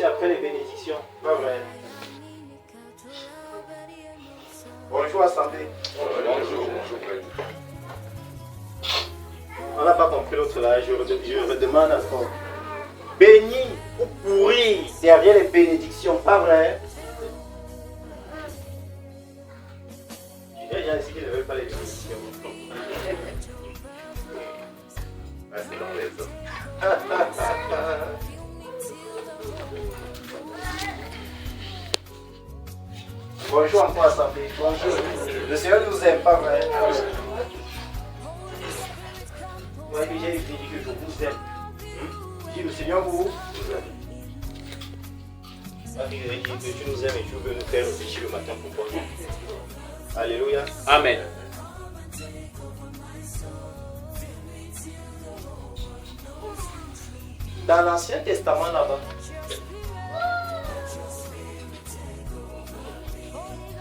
aussi après les bénédictions. Pas vrai. Bonjour assemblée. Bonjour. On n'a pas compris l'autre là, je redemande encore. Béni ou pourri derrière les bénédictions, pas vrai? Il y a des gens ici qui ne veulent pas les bénédictions. Ah, c'est dans les autres. Bonjour encore assemblée. Bonjour. Le Seigneur nous aime, pas vrai? Moi j'ai dit que je vous aime. Dis le Seigneur vous aime. Il dit que tu nous aimes et tu veux nous faire réfléchir le matin pour toi. Alléluia. Amen. Dans l'Ancien Testament là-bas,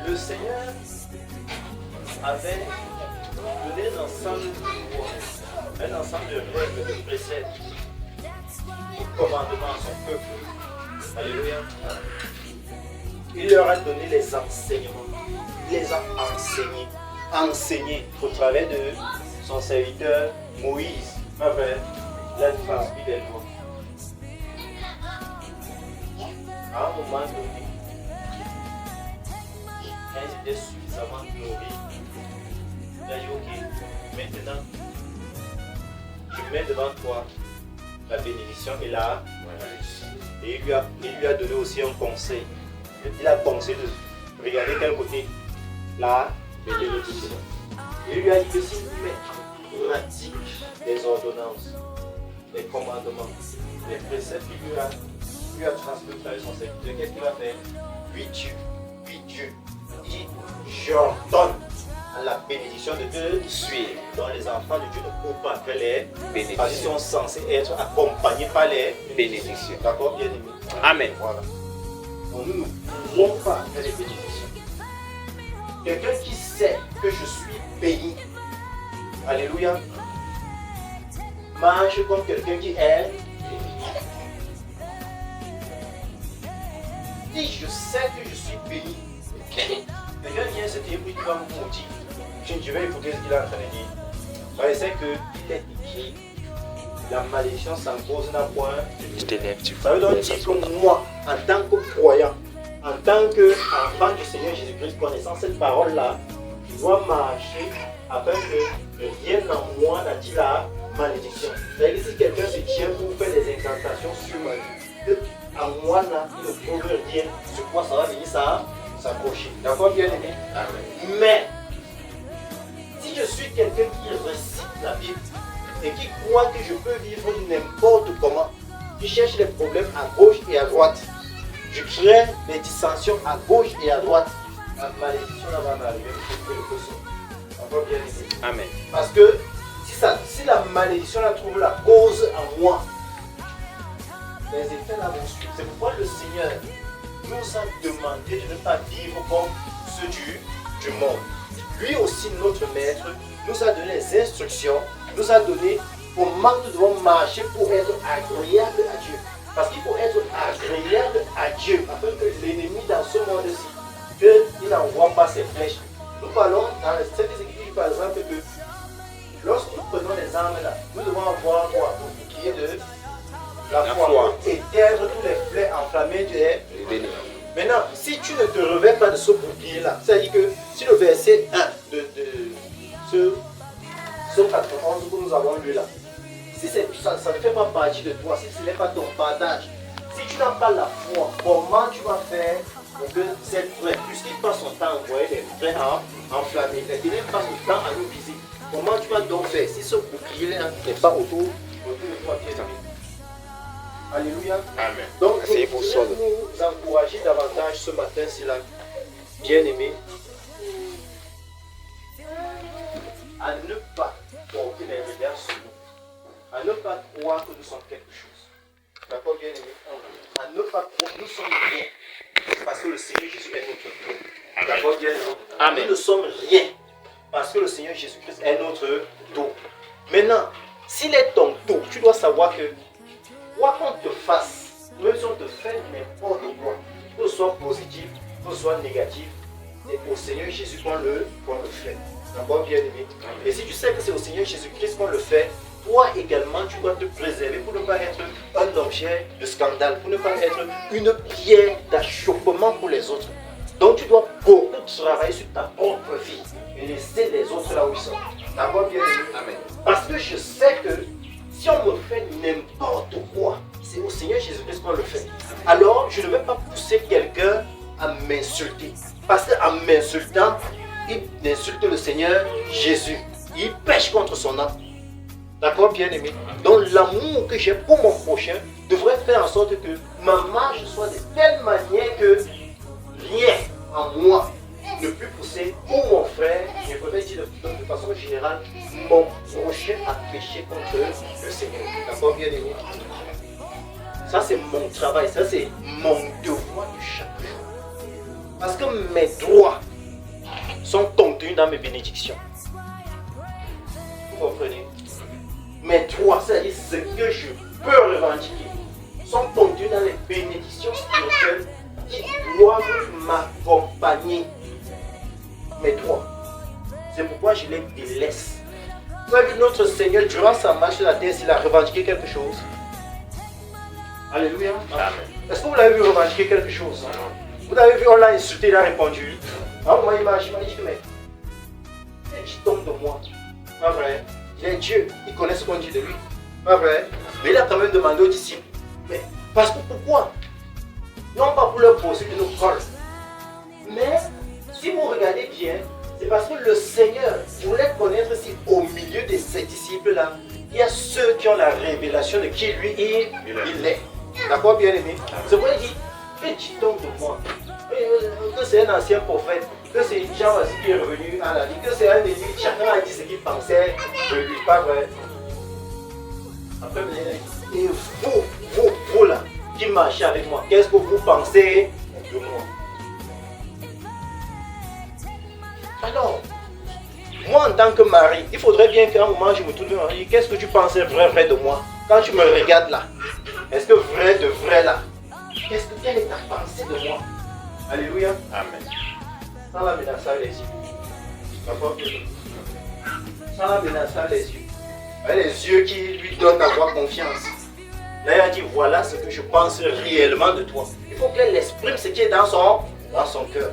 le Seigneur avait donné un ensemble de règles, de préceptes, de commandements à son peuple. Alléluia. Il leur a donné les enseignements. Il les a enseignés au travers de son serviteur Moïse. Enfin, il a transmis des lois. À un moment donné, quand ils étaient suffisamment nourris, il a dit ok, maintenant, je mets devant toi la bénédiction et la malédiction. Et il lui a donné aussi un conseil. Il a pensé de regarder quel côté la bénédiction. Et il lui a dit que s'il met en pratique les ordonnances, les commandements, les préceptes qu'il lui a transmis avec son serviteur, qu'est-ce qu'il va faire? Oui Dieu, dit j'ordonne à la bénédiction de te suivre. Donc les enfants de Dieu ne courent pas après les bénédictions. Parce qu'ils sont censés être accompagnés par les bénédictions. D'accord, bien aimé? Amen. Voilà. Donc nous ne courons pas après les bénédictions. Quelqu'un qui sait que je suis béni, alléluia, marche comme quelqu'un qui est béni. Si je sais que je suis béni, quelqu'un vient se dire oui, tu vas me maudire. Je vais écouter ce qu'il est en train de dire. Il sait qu'il est écrit, la malédiction sans cause n'a point. Ça veut donc dire que moi, en tant que croyant, en tant qu'enfant du Seigneur Jésus-Christ, connaissant cette parole-là, je dois marcher afin que rien en moi n'a dit la malédiction. C'est-à-dire que si quelqu'un se tient pour faire des incantations sur ma vie, en moi là, il ne trouve rien sur quoi ça va venir s'accrocher. D'accord, bien aimé? Mais si je suis quelqu'un qui récite la Bible et qui croit que je peux vivre n'importe comment, qui cherche les problèmes à gauche et à droite, je crée des dissensions à gauche et à droite, la malédiction là va m'arriver pour que le poisson. D'accord, bien aimé? Amen. Parce que si la malédiction là trouve la cause en moi, les effets là vont suivre. C'est pourquoi le Seigneur nous a demandé de ne pas vivre comme ceux du monde. Lui aussi, notre maître, nous a donné les instructions, nous a donné comment nous devons marcher pour être agréable à Dieu. Parce qu'il faut être agréable à Dieu afin que l'ennemi dans ce monde-ci, qu'il n'envoie pas ses flèches. Nous parlons dans cette écriture par exemple que lorsque nous prenons les armes là, nous devons avoir quoi? Le bouclier de la foi et éteindre tous les flets enflammés du béni. Maintenant, si tu ne te revêts pas de ce bouclier-là, c'est-à-dire que si le verset 1 de ce 91 que nous avons lu là, si ça ne fait pas partie de toi, si ce n'est pas ton partage, si tu n'as pas la foi, comment tu vas faire pour que cette flèche, puisqu'il passe son temps à envoyer des flèches enflammés, les ténèbres passent son temps à nous viser, comment tu vas donc faire si ce bouclier-là n'est pas autour de toi, bien aimé? Alléluia. Amen. Donc, je voudrais vous encourager davantage ce matin-ci là, bien aimé, à ne pas porter les regards sur nous, à ne pas croire que nous sommes quelque chose. D'accord, bien aimé? À ne pas croire que nous sommes rien, parce que le Seigneur Jésus est notre Dieu. D'accord, bien aimé? Amen. Nous ne sommes rien, parce que le Seigneur Jésus-Christ est notre dos. Maintenant, s'il est ton dos, tu dois savoir que quoi qu'on te fasse, même si on te fait n'importe quoi, que ce soit positif, que ce soit négatif, c'est au Seigneur Jésus qu'on le fait. D'accord, bien aimé? Et si tu sais que c'est au Seigneur Jésus-Christ qu'on le fait, toi également, tu dois te préserver pour ne pas être un objet de scandale, pour ne pas être une pierre d'achoppement pour les autres. Donc tu dois beaucoup travailler sur ta propre vie et laisser les autres là où ils sont. D'accord, bien aimé? Amen. Parce que je sais que si on me fait n'importe quoi, c'est au Seigneur Jésus-Christ qu'on le fait. Alors, je ne vais pas pousser quelqu'un à m'insulter. Parce qu'en m'insultant, il insulte le Seigneur Jésus. Il pêche contre son âme. D'accord, bien aimé? Donc, l'amour que j'ai pour mon prochain devrait faire en sorte que ma marche soit de telle manière que rien en moi ne peut pousser pour mon frère, je préfère dire de façon générale, mon prochain à pécher contre le Seigneur. D'accord, bien aimé? Ça, c'est mon travail, ça, c'est mon devoir de chaque jour. Parce que mes droits sont contenus dans mes bénédictions. Vous comprenez? Mes droits, c'est-à-dire ce que je peux revendiquer, sont contenus dans les bénédictions spirituelles qui doivent m'accompagner. Mes droits. C'est pourquoi je les délaisse. Vous avez vu notre Seigneur, durant sa marche sur la terre, s'il a revendiqué quelque chose. Alléluia. Amen. Est-ce que vous l'avez vu revendiquer quelque chose? Vous l'avez vu, on l'a insulté, il a répondu. À un moment, il m'a dit, mais tu tombes de moi. Pas vrai. Il est Dieu, il connaît ce qu'on dit de lui. Pas vrai. Mais il a quand même demandé aux disciples. Mais parce que pourquoi? Non pas pour leur poser une colle. Mais si vous regardez bien, c'est parce que le Seigneur voulait connaître si au milieu de ces disciples-là, il y a ceux qui ont la révélation de qui lui il est. D'accord, bien aimé? C'est pourquoi il dit, et tu tombes de moi. Que c'est un ancien prophète, que c'est Jean aussi qui est revenu à la vie, que c'est un élu, chacun a dit ce qu'il pensait de lui, pas vrai? Après, et vous là, qui marchez avec moi, qu'est-ce que vous pensez de moi? Alors, moi en tant que mari, il faudrait bien qu'à un moment je me tourne et dis, qu'est-ce que tu pensais vrai de moi? Quand tu me regardes là, est-ce que vrai de vrai là? Quelle est ta pensée de moi? Alléluia. Amen. Sans la menace les yeux. Sans la menace les yeux. Les yeux qui lui donnent à toi confiance. Là, il a dit, voilà ce que je pense réellement de toi. Il faut qu'elle exprime ce qui est dans son cœur.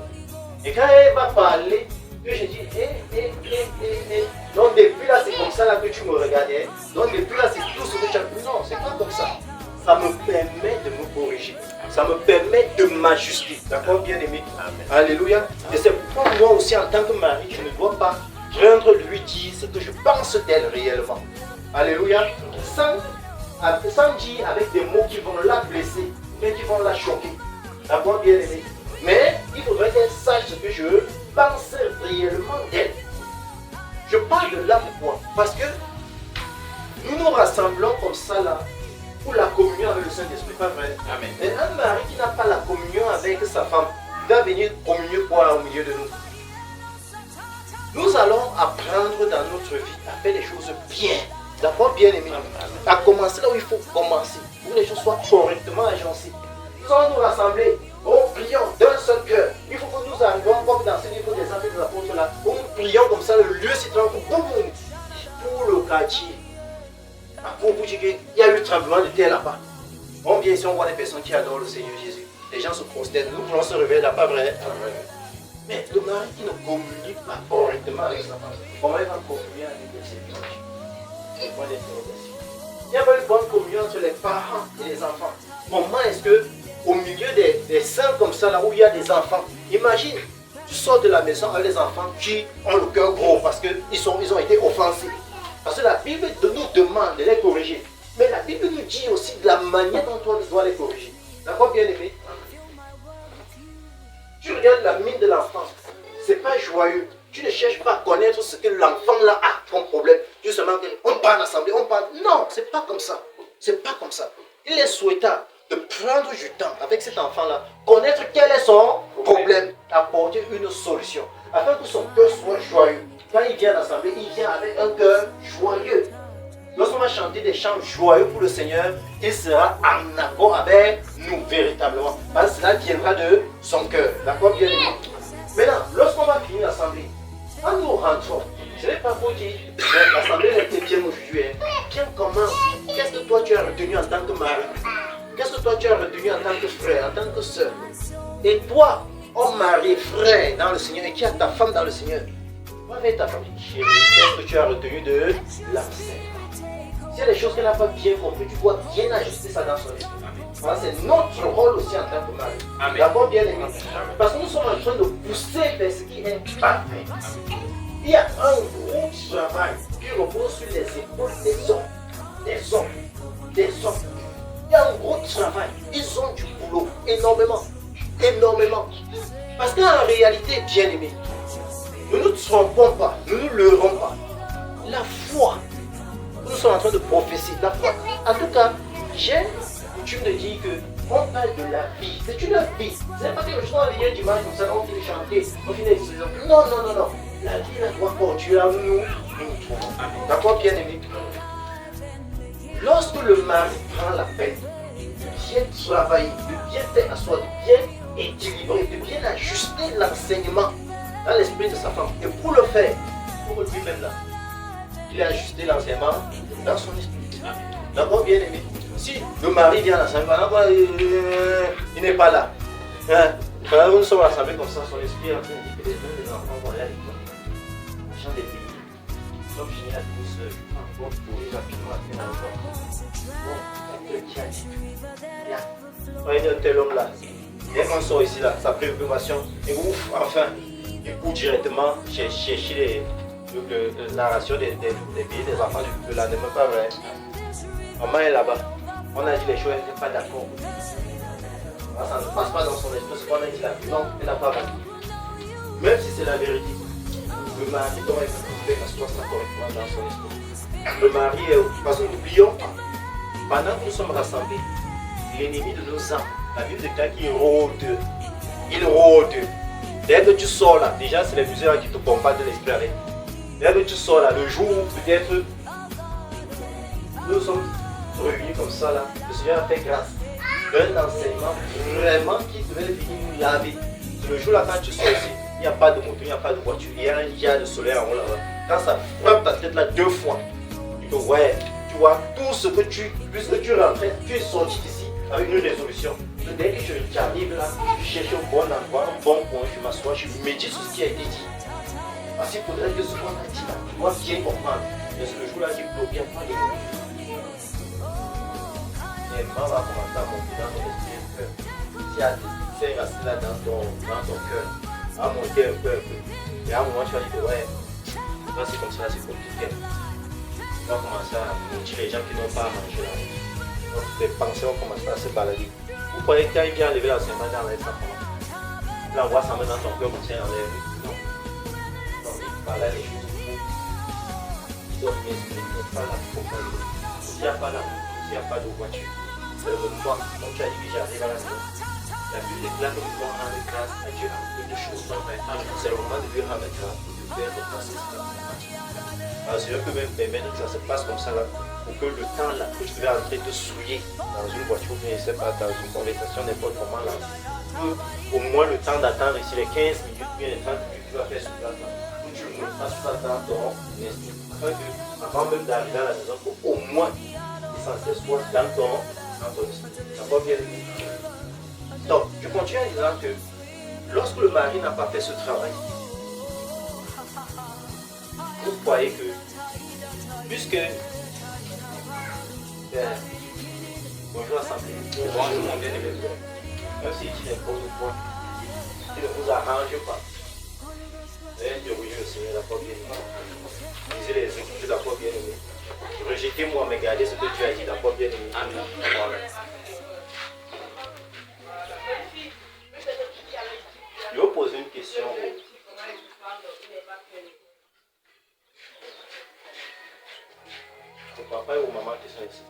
Et quand elle va parler, que je dis, donc depuis là, c'est comme ça là que tu me regardais. Donc depuis là, c'est tout ce que tu as dit. Non, c'est pas comme ça. Ça me permet de me corriger. Ça me permet de m'ajuster. D'accord, bien aimé? Amen. Alléluia. Et c'est pourquoi moi aussi, en tant que mari, je ne dois pas prendre lui dire ce que je pense d'elle réellement. Alléluia. Sans dire avec des mots qui vont la blesser, mais qui vont la choquer. D'accord, bien aimé? Mais il faudrait qu'elle sache ce que je pense réellement d'elle. Je parle de là pourquoi? Parce que nous nous rassemblons comme ça là pour la communion avec le Saint-Esprit, pas vrai? Amen. Et un mari qui n'a pas la communion avec sa femme, il va venir communier quoi au milieu de nous? Nous allons apprendre dans notre vie à faire les choses bien. D'accord, bien aimé? À commencer là où il faut commencer, pour que les choses soient correctement agencées. Nous allons nous rassembler, prions d'un seul cœur. Il faut que nous arrivions comme dans ce livre des Actes des Apôtres là, où nous prions comme ça, le lieu s'y tranquille pour le quartier. Pour vous dire qu'il y a eu le tremblement de terre là-bas. On vient ici, on voit des personnes qui adorent le Seigneur Jésus. Les gens se prosternent, nous voulons se réveiller là, pas vrai? Mais le mari qui ne communique pas correctement avec sa femme, comment il va communier avec le Seigneur? Il y a pas une bonne communion entre les parents et les enfants. Comment est-ce que, au milieu des saints comme ça, là où il y a des enfants, imagine, tu sors de la maison avec les enfants qui ont le cœur gros parce qu'ils ont été offensés. Parce que la Bible nous demande de les corriger. Mais la Bible nous dit aussi de la manière dont on doit les corriger. D'accord, bien aimé? Tu regardes la mine de l'enfant, c'est pas joyeux. Tu ne cherches pas à connaître ce que l'enfant là a comme problème. Justement, on parle l'assemblée, on parle. Non, c'est pas comme ça. C'est pas comme ça. Il est souhaitable de prendre du temps avec cet enfant-là, connaître quel est son problème, apporter une solution, afin que son cœur soit joyeux. Quand il vient à l'assemblée, il vient avec un cœur joyeux. lorsqu'on va chanter des chants joyeux pour le Seigneur, il sera en accord avec nous véritablement. Parce que cela viendra de son cœur. D'accord, bien aimé? Maintenant, lorsqu'on va finir l'assemblée, quand nous rentrons, ce n'est pas pour dire l'assemblée était bien aujourd'hui. Bien comment? Qu'est-ce que toi tu as retenu en tant que mari? Qu'est-ce que toi tu as retenu en tant que frère, en tant que soeur? Et toi, homme marié, frère dans le Seigneur, et qui a ta femme dans le Seigneur, va avec ta famille. Chérie, qu'est-ce que tu as retenu de l'enseignement? S'il y a des choses qu'elle n'a pas bien compris, tu dois bien ajuster ça dans son esprit. C'est notre rôle aussi en tant que mari. D'abord, bien aimé. Parce que nous sommes en train de pousser vers ce qui est parfait. Il y a un gros travail qui repose sur les épaules des hommes. Des hommes. Des hommes. Il y a un gros travail. Ils ont du boulot. Énormément. Énormément. Parce qu'en réalité, bien aimé, nous ne nous trompons pas. Nous ne nous leurrons pas. La foi. Nous sommes en train de prophétiser. La foi. En tout cas, j'ai coutume de dire que on parle de la vie. C'est une vie. Ce n'est pas quelque chose qu'on va venir dimanche comme ça, on finit de chanter, on finit de... Non, non, non, non. La vie, elle doit continuer à nous trouvons. D'accord, bien aimé? Lorsque le mari prend la peine de bien travailler, de bien faire asseoir, de bien équilibrer, de bien ajuster l'enseignement dans l'esprit de sa femme, et pour le faire, pour lui-même là, il a ajusté l'enseignement dans son esprit. D'accord, bien aimé? Si le mari vient à l'enseignement, il n'est pas là. Hein? Quand nous sommes rassemblés comme ça, son esprit est en train de dire que les enfants vont aller à l'école. Chant des pays. Nous sommes finis la douce, bon, pour les rapidement à faire encore. Bon, qui a dit? Bien. On est un tel homme là. Dès qu'on sort ici là, sa préoccupation, et ouf, enfin, il court directement chercher la narration des billets des enfants de la ne même pas vrai. Maman est là-bas. On a dit les choses, elle n'était pas d'accord. Ça ne passe pas dans son esprit, ce qu'on a dit là. Non, elle n'a pas compris. Même si c'est la vérité, le mari doit être asseoir ça correctement dans son esprit. Le mari est... Parce que n'oublions pas, pendant que nous sommes rassemblés, l'ennemi de nos âmes, la Bible déclare qu'il rôde. Il rôde. Dès que tu sors là, déjà c'est les musulmans qui te bombardent de l'esprit avec. Dès que tu sors là, le jour où peut-être nous sommes réunis comme ça là, le Seigneur a fait grâce d'un enseignement vraiment qui devait venir nous laver. Le jour là, quand tu sors ici, il n'y a pas de moto, il n'y a pas de voiture, il y a un gars de soleil en haut là-bas. Quand ça frappe ta tête là 2 fois, tu te ouais, tu vois tout ce que puisque tu rentrais, tu es sorti d'ici avec une résolution. Dès que tu arrives là, tu cherches un bon endroit, un bon point, tu m'assois, je médite sur ce qui a été dit. Parce qu'il faudrait que ce qu'on a dit là, tu dois bien comprendre. Et c'est le jour là qui bloque bien pas les mots. Et maman va commencer à monter dans ton esprit un peu. Si tu es resté là dans ton cœur, à monter un peu. Et à un moment tu vas dire ouais, là c'est comme ça, c'est compliqué. Tu vas commencer à motiver les gens qui n'ont pas à manger là. Donc tes pensées vont commencer à se balader. Vous croyez que quand il vient enlever l'enseignement dans l'air, ça comment? Là on voit ça mettre dans ton cœur comme ça en l'air. Non. Donc il parle les choses. Il doit bien se mettre pas la profonde. S'il n'y a pas d'amour, s'il n'y a pas de voiture, c'est le toi. Donc tu as dit que j'arrive à la maison. La Bible déclare que nous devons rendre grâce à Dieu en toutes choses. C'est le moment de lui rendre grâce pour lui faire repasser cela. Alors le Seigneur peut même permettre que ça se passe comme ça là, pour que le temps là, que tu devais entrer te souiller dans une voiture, mais je ne sais pas, dans une conversation, n'importe comment là, au moins le temps d'attendre ici, les 15 minutes, bien les 30 minutes que tu vas faire sur place là, où tu ne fasses pas dans ton esprit, afin que, avant même d'arriver à la maison, au moins l'essentiel soit dans ton esprit. Ça va bien. Donc, je continue en disant que lorsque le mari n'a pas fait ce travail, vous croyez que, puisque, bonjour assemblée, bonjour mon bien-aimé, même si tu n'imposes pas, tu ne vous arrange pas, de oui, le Seigneur n'a pas bien aimé. Lisez les Écritures n'a pas bien aimé. Rejetez-moi, mais gardez ce que tu as dit n'a pas bien aimé. Amen. Je vais vous poser une question. Au papa et aux mamans qui sont ici.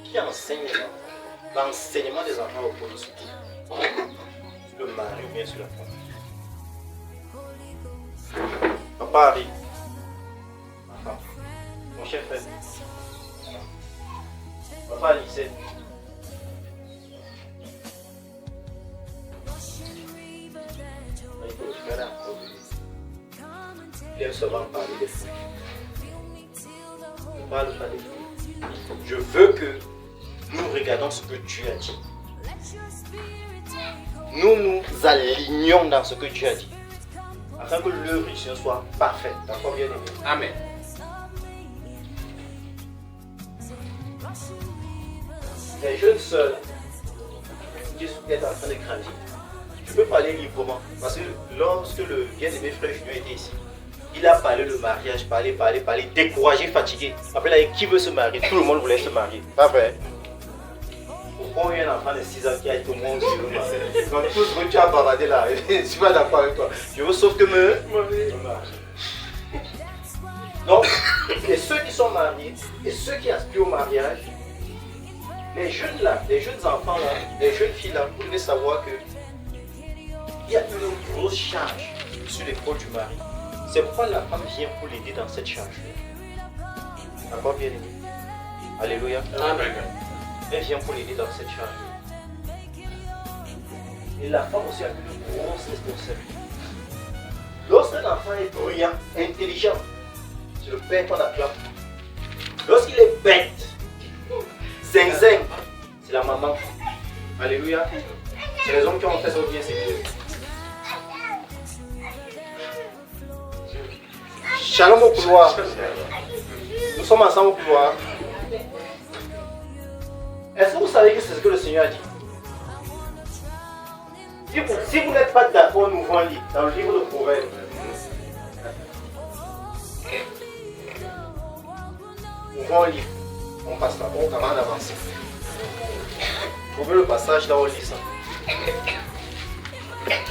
Qui enseigne les enfants? L'enseignement des enfants repose sur qui? Le mari ou bien sur la femme? Papa arrive. mon cher frère. Papa Alicet. Il aime seulement parler des fruits. Ne parle pas des fruits. Je veux que nous regardons ce que Dieu a dit. Nous nous alignons dans ce que Dieu a dit. Afin que l'œuvre du Seigneur soit parfaite. D'accord, bien aimé? Amen. Les jeunes sœurs qui sont en train de grandir, je peux parler librement. Parce que lorsque le bien-aimé frère Junior était ici, il a parlé de mariage, parlé, découragé, fatigué. Après, là, qui veut se marier? Tout le monde voulait se marier. Pas vrai? Pourquoi il y a un enfant de 6 ans qui a été au monde sur le mariage? Donc, tout ce que tu as bavardé là, je ne suis pas d'accord avec toi. Je veux sauf que me marie. Donc, et ceux qui sont mariés, et ceux qui aspirent au mariage, les jeunes là, les jeunes enfants là, les jeunes filles là, vous devez savoir que il y a une grosse charge sur l'épaule du mari. C'est pourquoi la femme vient pour l'aider dans cette charge. D'accord, bien aimé? Alléluia. Amen. Elle vient pour l'aider dans cette charge. Et la femme aussi a une grosse responsabilité. Lorsqu'un enfant est brillant, intelligent, c'est le père qu'on acclame. Lorsqu'il est bête, zinzin, c'est la maman. Alléluia. C'est les hommes qui ont fait ça bien, c'est Dieu. Shalom au couloir. Nous sommes ensemble au couloir. Est-ce que vous savez que c'est ce que le Seigneur a dit? Si vous n'êtes pas d'accord, nous ouvrons un livre dans le livre de Proverbes. Ouvrons un livre. On passe là, on commence d'avancer. Trouvez le passage là où on lit ça.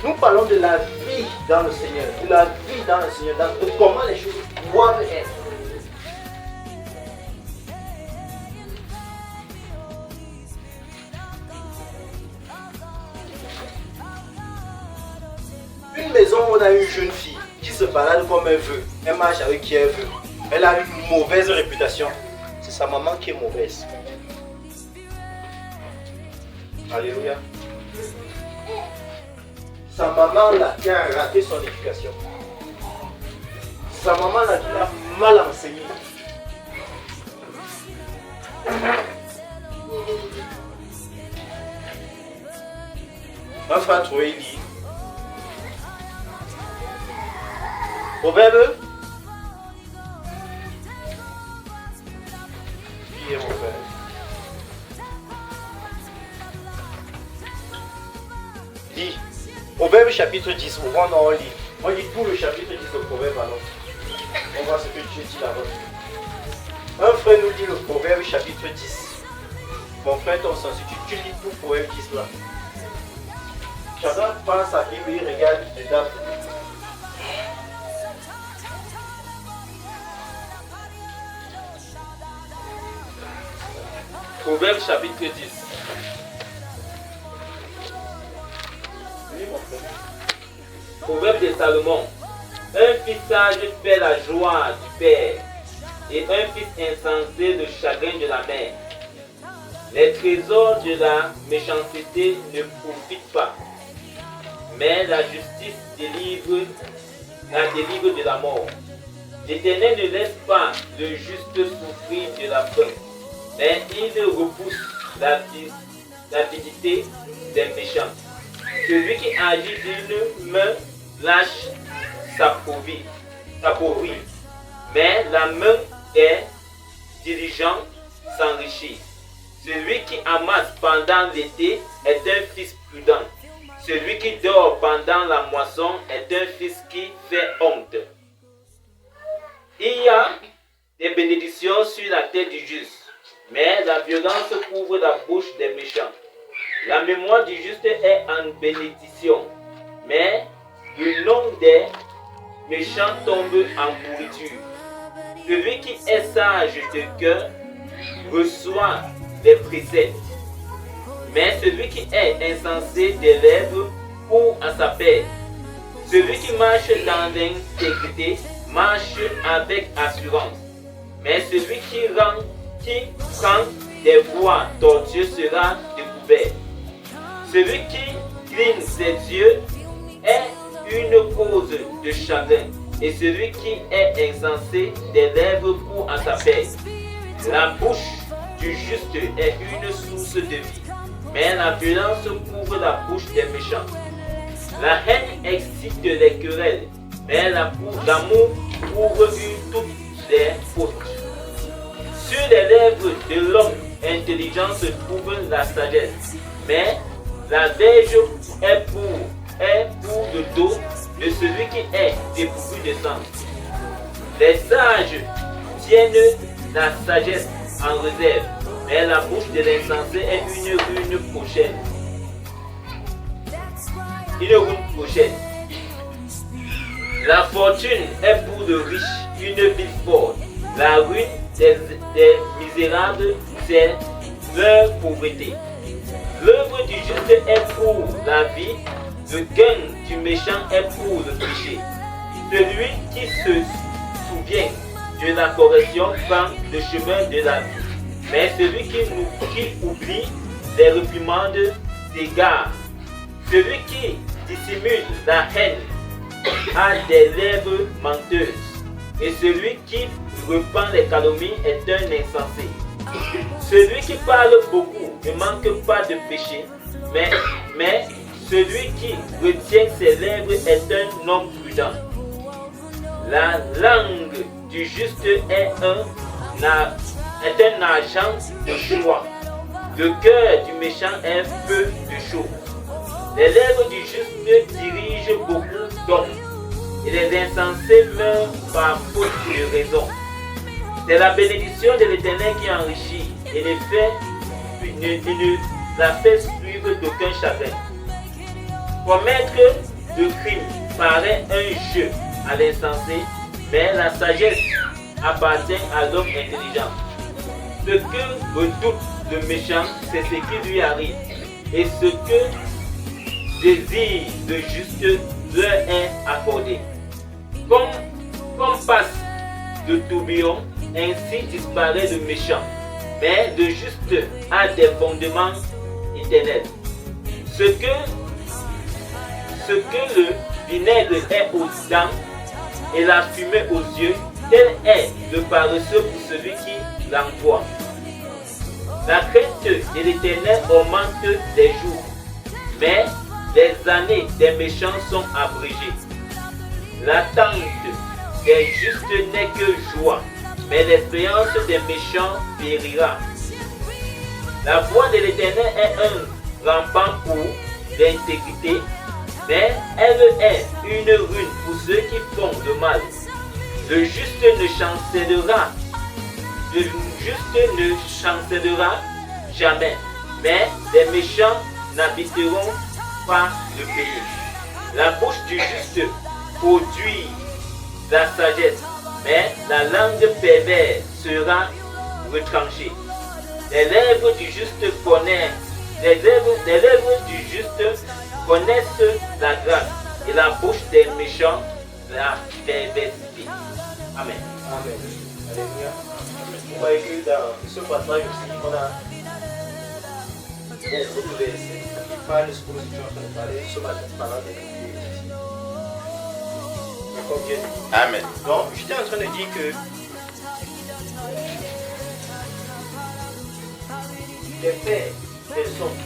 Nous parlons de la vie dans le Seigneur, de la vie dans le Seigneur, de comment les choses doivent être. Une maison où on a une jeune fille qui se balade comme elle veut, elle marche avec qui elle veut, elle a une mauvaise réputation, c'est sa maman qui est mauvaise. Alléluia. Sa maman là qui a raté son éducation. Sa maman là qui l'a mal enseigné. Un frère trouvé dit Proverbe. Priez mon frère. Dit Proverbe chapitre 10, on lit. On lit tout le chapitre 10 de Proverbe alors. On voit ce que Dieu dit là-bas. Un frère nous dit le Proverbe chapitre 10. Mon frère, ton sens, tu lis tout le Proverbe 10 là. Chacun prend sa Bible et regarde les dates. Proverbe chapitre 10. Proverbe de Salomon. Un fils sage fait la joie du père, et un fils insensé le chagrin de la mère. Les trésors de la méchanceté ne profitent pas, mais la justice la délivre de la mort. L'Éternel ne laisse pas le juste souffrir de la faim, mais il repousse l'avidité des méchants. Celui qui agit d'une main lâche s'appauvrit, mais la main des diligents s'enrichit. Celui qui amasse pendant l'été est un fils prudent. Celui qui dort pendant la moisson est un fils qui fait honte. Il y a des bénédictions sur la tête du juste, mais la violence couvre la bouche des méchants. La mémoire du juste est en bénédiction, mais le nom des méchants tombe en pourriture. Celui qui est sage de cœur reçoit des préceptes, mais celui qui est insensé des lèvres court à sa perte. Celui qui marche dans l'intégrité marche avec assurance, Mais celui qui prend des voies tortueuses sera découvert. Celui qui cligne ses yeux est une cause de chagrin, et celui qui est insensé des lèvres pour en sa perte. La bouche du juste est une source de vie, mais la violence couvre la bouche des méchants. La haine excite les querelles, mais l'amour couvre toutes les fautes. Sur les lèvres de l'homme intelligent se trouve la sagesse, mais la verge est pour le dos de celui qui est dépourvu de sens. Les sages tiennent la sagesse en réserve, mais la bouche de l'insensé est une ruine prochaine. La fortune est pour le riche une ville forte. La ruine des misérables, c'est leur pauvreté. L'œuvre du juste est pour la vie, le gain du méchant est pour le péché. Celui qui se souvient de la correction prend le chemin de la vie, mais celui qui oublie les réprimandes s'égare. Celui qui dissimule la haine a des lèvres menteuses, et celui qui répand les calomnies est un insensé. Celui qui parle beaucoup ne manque pas de péché, mais celui qui retient ses lèvres est un homme prudent. La langue du juste est un agent de choix. Le cœur du méchant est un feu de chaud. Les lèvres du juste dirigent beaucoup d'hommes, et les insensés meurent par faute de raison. C'est la bénédiction de l'Éternel qui enrichit et ne la fait suivre d'aucun chagrin. Commettre le crime paraît un jeu à l'insensé, mais la sagesse appartient à l'homme intelligent. Ce que redoute le méchant, c'est ce qui lui arrive, et ce que désire le juste leur est accordé. Comme passe le tourbillon, ainsi disparaît le méchant, mais le juste a des fondements éternels. Ce que le vinaigre est aux dents et la fumée aux yeux, tel est le paresseux pour celui qui l'envoie. La crainte de l'Éternel augmente les jours, mais les années des méchants sont abrégées. L'attente des justes n'est que joie, mais l'espérance des méchants périra. La voie de l'Éternel est un rempart pour l'intégrité, mais elle est une ruine pour ceux qui font le mal. Le juste ne chancellera jamais, mais les méchants n'habiteront pas le pays. La bouche du juste produit la sagesse, mais la langue perverse sera retranchée. Les lèvres du juste connaissent la grâce, et la bouche des méchants la perversité. Amen. Amen. Alléluia. Vous voyez que dans ce passage aussi, on a beaucoup de versets qui parlent de ce que nous étions en train de parler ce matin, parlant des ici. D'accord, bien. Amen. Donc, j'étais en train de dire que les pères, les hommes,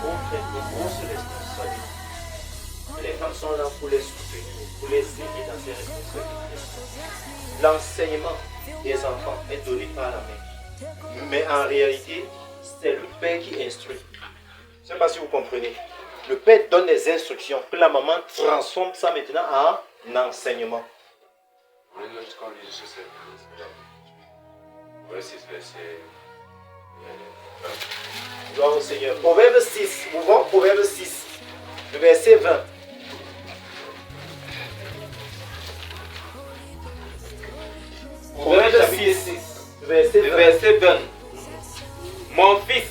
ont de grosses responsabilités. Les femmes sont là pour les soutenir, pour les aider dans ces responsabilités. L'enseignement des enfants est donné par la mère. Mais en réalité, c'est le père qui instruit. Je ne sais pas si vous comprenez. Le père donne des instructions que la maman transforme ça maintenant en enseignement. Gloire au Seigneur. Proverbe 6. Ouvrons Proverbe 6. Le verset 20. Proverbe 6, verset 20. Mon fils,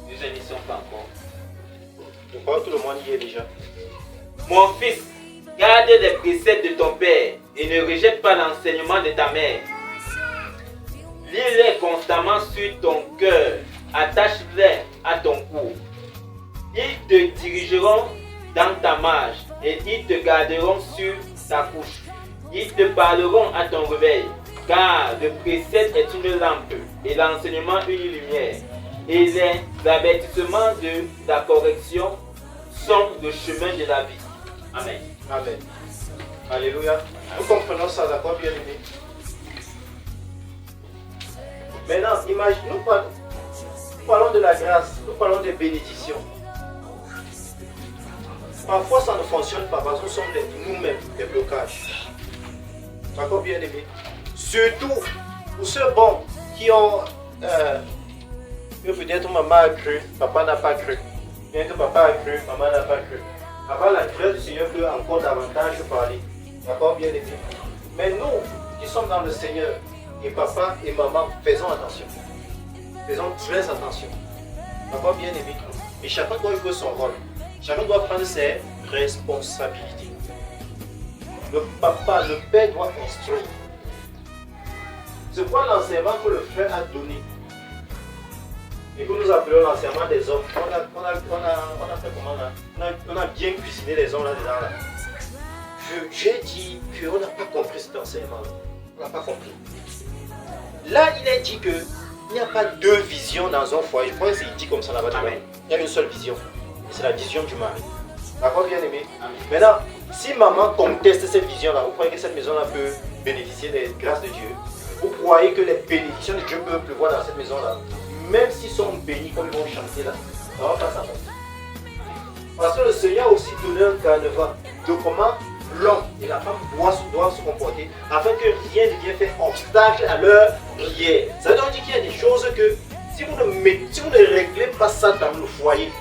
nous n'y sommes pas encore. Je crois que tout le monde y est déjà. Mon fils, garde les préceptes de ton père et ne rejette pas l'enseignement de ta mère. Lis-les constamment sur ton cœur, attache-les à ton cou. Ils te dirigeront dans ta marche et ils te garderont sur ta couche. Ils te parleront à ton réveil, car le précepte est une lampe et l'enseignement une lumière. Et les avertissements de la correction sont le chemin de la vie. Amen. Amen. Alléluia. Nous comprenons ça, d'accord, bien aimé. Maintenant, imagine, nous parlons de la grâce, nous parlons des bénédictions. Parfois, ça ne fonctionne pas parce que nous sommes nous-mêmes des blocages. D'accord, bien aimé. Surtout pour ceux bons qui ont. Que peut-être maman a cru, papa n'a pas cru. Bien que papa a cru, maman n'a pas cru. Avant la grâce du Seigneur peut encore davantage parler. D'accord, bien aimé. Mais nous qui sommes dans le Seigneur, et papa et maman, faisons attention. Faisons très attention. D'accord, bien aimé. Et chacun doit jouer son rôle. Chacun doit prendre ses responsabilités. Le papa, le père doit instruire. C'est quoi l'enseignement que le frère a donné et que nous appelons l'enseignement des hommes. On a fait comment là? On a bien cuisiné les hommes là-dedans là. J'ai dit qu'on n'a pas compris cet enseignement là. On n'a pas compris. Là, il est dit qu'il n'y a pas deux visions dans un foyer. Je crois que c'est dit comme ça là-bas. Il y a une seule vision. C'est la vision du mari. D'accord, bien aimé? Amen. Maintenant, si maman conteste cette vision-là, vous croyez que cette maison-là peut bénéficier des grâces de Dieu? Vous croyez que les bénédictions de Dieu peuvent pleuvoir dans cette maison-là? Même s'ils sont bénis comme ils vont chanter là, ça va pas s'arrêter. Parce que le Seigneur a aussi donné un canevas de comment l'homme et la femme doivent se comporter afin que rien ne vienne faire obstacle à leur prière. Ça veut dire qu'il y a des choses que si vous ne réglez pas ça dans le foyer,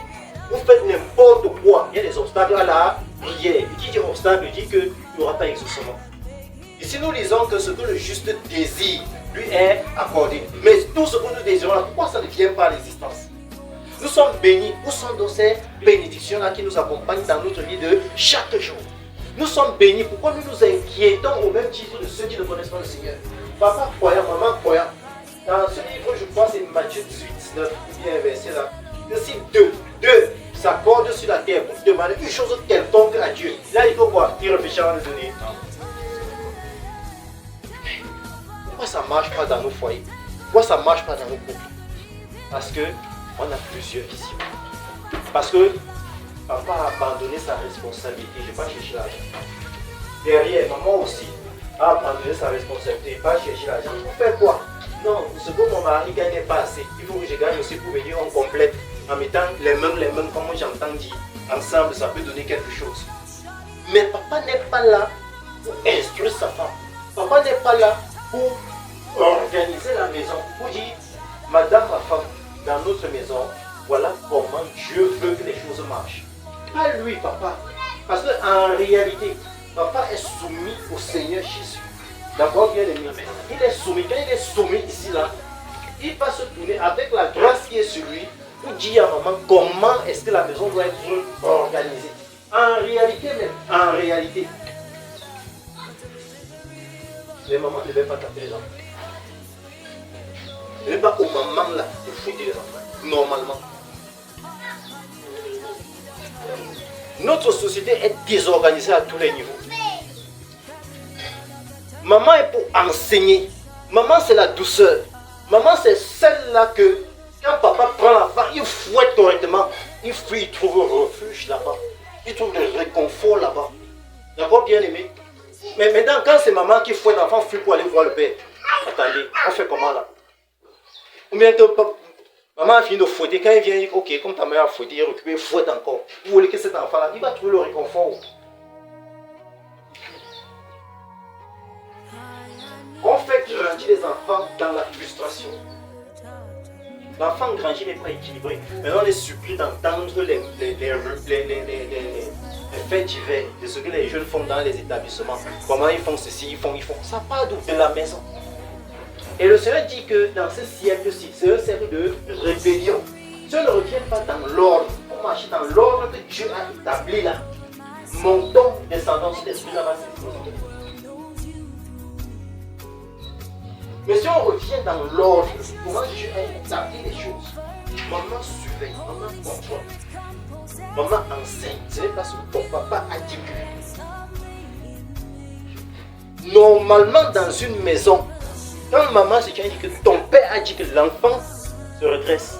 vous faites n'importe quoi, il y a des obstacles à la prière. Et qui dit obstacle dit qu'il n'y aura pas exaucement. Ici nous lisons que ce que le juste désire lui est accordé. Mais tout ce que nous désirons, pourquoi ça ne vient pas à l'existence? Nous sommes bénis, où sont donc ces bénédictions-là qui nous accompagnent dans notre vie de chaque jour? Nous sommes bénis, pourquoi nous nous inquiétons au même titre de ceux qui ne connaissent pas le Seigneur? Papa croyant, maman croyant. Dans ce livre, je crois que c'est Matthieu 18, 19, il y a un verset là. Que si deux s'accordent sur la terre pour demander une chose quelconque à Dieu, là il faut quoi? Il réfléchit avant de donner. Pourquoi ça ne marche pas dans nos foyers? Pourquoi ça ne marche pas dans nos couples? Parce qu'on a plusieurs visions. Parce que papa a abandonné sa responsabilité. Je ne vais pas chercher l'argent. Derrière, maman aussi a abandonné sa responsabilité. Je ne vais pas chercher l'argent. Vous faites quoi? Non, ce que mon mari ne gagne pas assez. Il faut que je gagne aussi pour venir en complète. En mettant les mains, comme j'entends dire, ensemble, ça peut donner quelque chose. Mais papa n'est pas là pour instruire sa femme. Papa n'est pas là pour organiser la maison, pour dire, madame, ma femme, dans notre maison, voilà comment Dieu veut que les choses marchent. Pas lui, papa. Parce qu'en réalité, papa est soumis au Seigneur Jésus. D'accord, bien aimé. Il est soumis. Quand il est soumis ici, là, il va se tourner avec la grâce qui est sur lui pour dire à maman comment est-ce que la maison doit être organisée. En réalité même, en réalité. Les mamans ne devaient pas taper les enfants. Ne devaient pas aux mamans là de fouetter les enfants, normalement. Notre société est désorganisée à tous les niveaux. Maman est pour enseigner. Maman c'est la douceur. Maman c'est celle-là que quand papa prend l'enfant, il fouette correctement. Il trouve un refuge là-bas. Il trouve le réconfort là-bas. D'accord, bien aimé? Mais maintenant, quand c'est maman qui fouette l'enfant, fuit pour aller voir le père. Attendez, on fait comment là? Ou bien que maman a fini de fouetter, quand il vient, il dit, ok, comme ta mère a fouetté, il récupère, il fouette encore. Vous voulez que cet enfant-là, il va trouver le réconfort. On fait grandir les enfants dans la frustration. L'enfant grandit n'est pas équilibré. Maintenant, on est surpris d'entendre les faits divers de ce que les jeunes font dans les établissements. Comment ils font ceci, ils font. Ça part de la maison. Et le Seigneur dit que dans ce siècle-ci, c'est un siècle de rébellion. Si on ne revient pas dans l'ordre, pour marcher dans l'ordre que Dieu a établi là, montons, descendons sur l'esprit là-bas. Mais si on revient dans l'ordre, comment Dieu a établi les choses, maman surveille, maman contrôle, maman enseigne. Ce n'est pas ce que ton papa a dit. Normalement, dans une maison, quand maman se tient, dit que ton père a dit que l'enfant se redresse.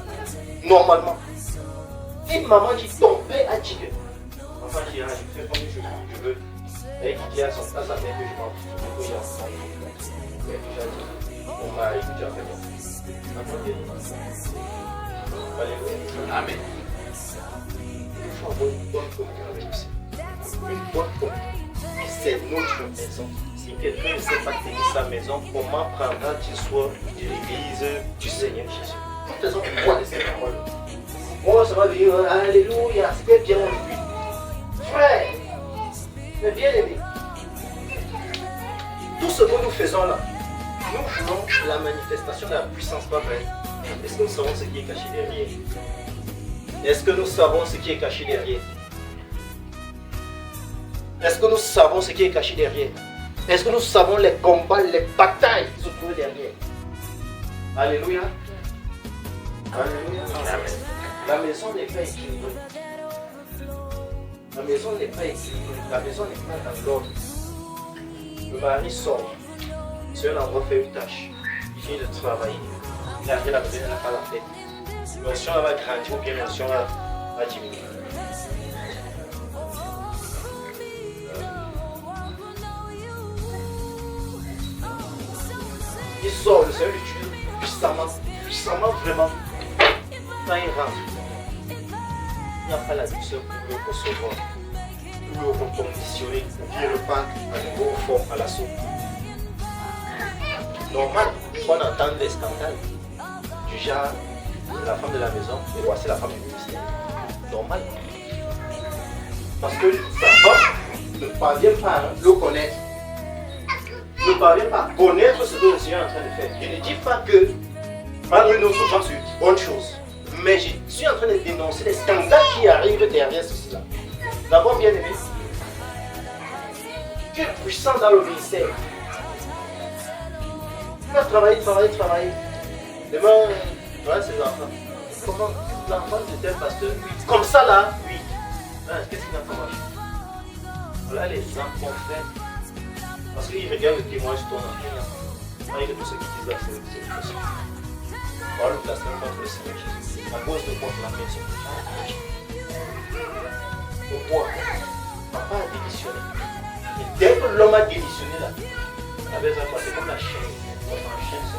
Normalement. Une maman dit ton père a dit que l'enfant dit, ah, je fais comme je veux. Et qui dit à sa mère que je m'en fous. Mon mari, tu as fait bon. Alléluia. Amen. Il faut avoir une bonne communion avec lui. Une bonne communion. C'est notre maison. Si quelqu'un ne sait pas tenir sa maison, comment prendra-t-il soin de l'église du Seigneur Jésus? Toutes les autres croient de ces paroles. Moi, ça va dire Alléluia, c'est bien mon but. Frère, mais bien aimé, tout ce que nous faisons là, nous voulons la manifestation de la puissance, pas vrai? Est-ce que nous savons ce qui est caché derrière? Est-ce que nous savons ce qui est caché derrière? Est-ce que nous savons ce qui est caché derrière? Est-ce que nous savons les combats, les batailles qui se trouvent derrière? Alléluia. Alléluia. Amen. La maison n'est pas équilibrée. La maison n'est pas équilibrée. La maison n'est pas dans l'ordre. Le mari sort. Si un endroit fait une tâche, il finit de travailler. Il arrive à la maison, il n'a pas la tête. L'émotion va grandir ou bien l'émotion va diminuer. Il sort, le Seigneur l'utilise puissamment vraiment. Quand il rentre, il n'y a pas la douceur pour le recevoir, pour le reconditionner, pour qu'il reparte à nouveau fort à l'assaut. Normal, on entend des scandales du genre la femme de la maison et voici la femme du ministère. Normal. Parce que sa femme ne parvient pas à le connaître. Ne parvient pas à connaître ce que le Seigneur est en train de faire. Je ne dis pas que malgré nous sommes sur une bonne chose. Mais je suis en train de dénoncer les scandales qui arrivent derrière ceci-là. D'abord, bien aimé, tu es puissant dans le ministère. Tu vas travailler. Demain, voilà ses enfants. Comment l'enfant de tel pasteur? Comme ça là, oui. Qu'est-ce qu'il a commencé? Voilà les enfants faits. Parce qu'ils regardent le témoin sur ton enfant. Avec tout ce qu'ils disent là, c'est possible. Voilà le placement contre le Seigneur Jésus. À cause de quoi la maison. Pourquoi? Papa a démissionné. Et dès que l'homme a démissionné là, la maison a passé comme la chaîne. Comme la chaîne se...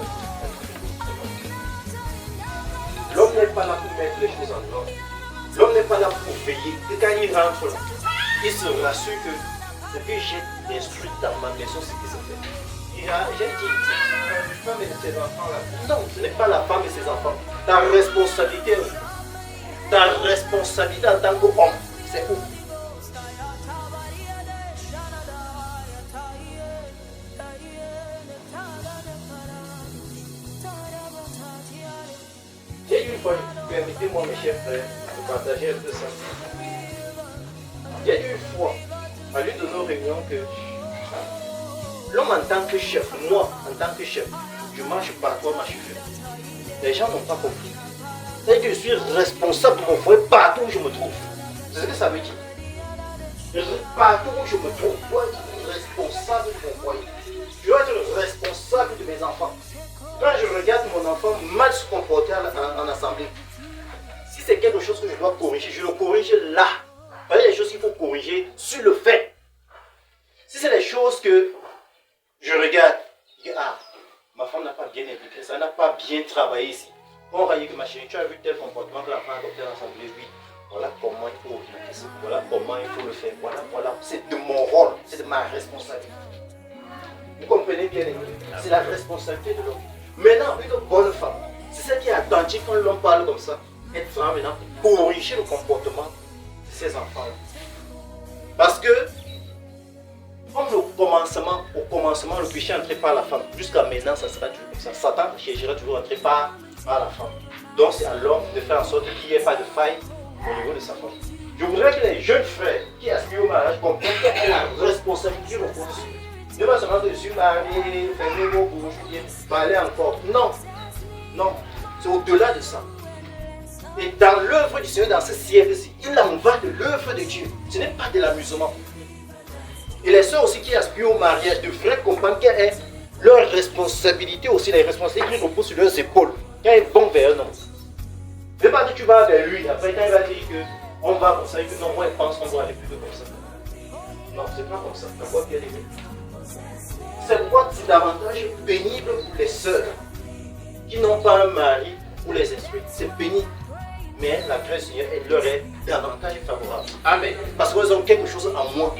L'homme n'est pas là pour mettre les choses en ordre. L'homme n'est pas là pour veiller. Et quand il rentre là, il se rassure que ce que j'ai instruit dans ma maison, c'est que c'est fait. J'ai dit, la femme et ses enfants là. Non, ce n'est pas la femme et ses enfants. Ta responsabilité en tant qu'homme, c'est où? J'ai eu une fois, permettez-moi mes chers frères, de partager un peu ça. J'ai eu une fois, à l'une de nos réunions, que l'homme en tant que chef, moi en tant que chef, je marche partout à ma chauffeur. Les gens n'ont pas compris. C'est que je suis responsable de mon foyer partout où je me trouve. C'est ce que ça veut dire. Partout où je me trouve, je dois être responsable de mon foyer. Je dois être responsable de mes enfants. Quand je regarde mon enfant mal se comporter en assemblée, si c'est quelque chose que je dois corriger, je le corrige là. Il y a des choses qu'il faut corriger sur le fait. Si c'est des choses que je regarde, je dis, ah, ma femme n'a pas bien éduqué, ça n'a pas bien travaillé ici. On va dire que ma chérie, tu as vu tel comportement que l'enfant a adopté dans l'assemblée, oui. Voilà comment il faut orienter ça. Voilà comment il faut le faire. Voilà. C'est de mon rôle, c'est de ma responsabilité. Vous comprenez bien, c'est la responsabilité de l'homme. Maintenant, une bonne femme, c'est celle qui est attentive quand l'homme parle comme ça. Être vraiment maintenant pour corriger le comportement de ses enfants. Parce que, comme au commencement, le péché est entré par la femme. Jusqu'à maintenant, ça sera toujours comme ça. Satan cherchera toujours entrer par la femme. Donc, c'est à l'homme de faire en sorte qu'il n'y ait pas de faille au niveau de sa femme. Je voudrais que les jeunes frères qui aspirent au mariage comprennent quelle est la responsabilité repose sur eux. Ne pas seulement que je suis marié, fermez vos bouches, parler encore. Non, non, c'est au-delà de ça. Et dans l'œuvre du Seigneur, dans ce siècle-ci, il en va de l'œuvre de Dieu. Ce n'est pas de l'amusement. Et les sœurs aussi qui aspirent au mariage devraient comprendre quelle est leur responsabilité aussi, les responsabilités qui reposent sur leurs épaules quand ils vont vers un homme. Ce n'est pas que tu vas vers lui, après quand il va dire qu'on va comme ça, et que non, moi je pense qu'on doit aller plutôt comme ça. Non, c'est pas comme ça. D'abord, bien aimé. C'est pourquoi c'est davantage pénible pour les sœurs qui n'ont pas un mari pour les instruire. C'est pénible. Mais la grâce du Seigneur, elle leur est davantage favorable. Amen. Parce qu'elles ont quelque chose en moi.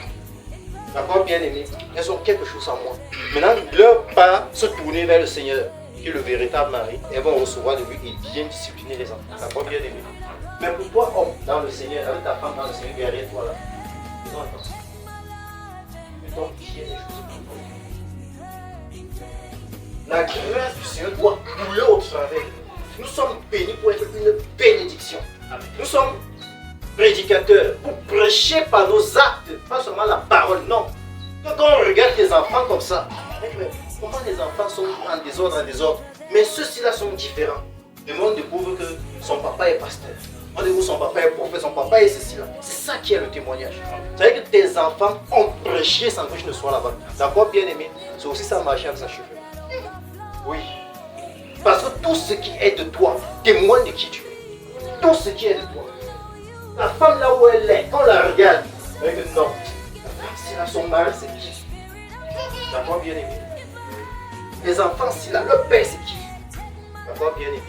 D'accord, bien aimé. Elles ont quelque chose en moi. Maintenant, leur part se tourner vers le Seigneur, qui est le véritable mari. Elles vont recevoir de lui et bien discipliner les enfants. D'accord, bien aimé. Mais pour toi, homme, dans le Seigneur, avec ta femme dans le Seigneur, derrière toi là, faisons attention. Mettons bien les choses en toi. La grâce du Seigneur doit couler au travers. Nous sommes bénis pour être une bénédiction. Nous sommes prédicateurs pour prêcher par nos actes, pas seulement la parole, non. Quand on regarde les enfants comme ça, comment les enfants sont en désordre, mais ceux-ci-là sont différents. Le monde découvre que son papa est pasteur. On découvre son papa est prophète, son papa est ceci-là. C'est ça qui est le témoignage. C'est-à-dire que tes enfants ont prêché sans que je ne sois là-bas. D'accord, bien aimé? C'est aussi ça marcher avec sa cheveux. Oui. Parce que tout ce qui est de toi témoigne de qui tu es. Tout ce qui est de toi. La femme là où elle est, quand on la regarde, elle dit non. La femme, c'est là, son mari, c'est qui? D'accord, bien aimé? Les enfants, c'est là, leur père, c'est qui? D'accord, bien aimé?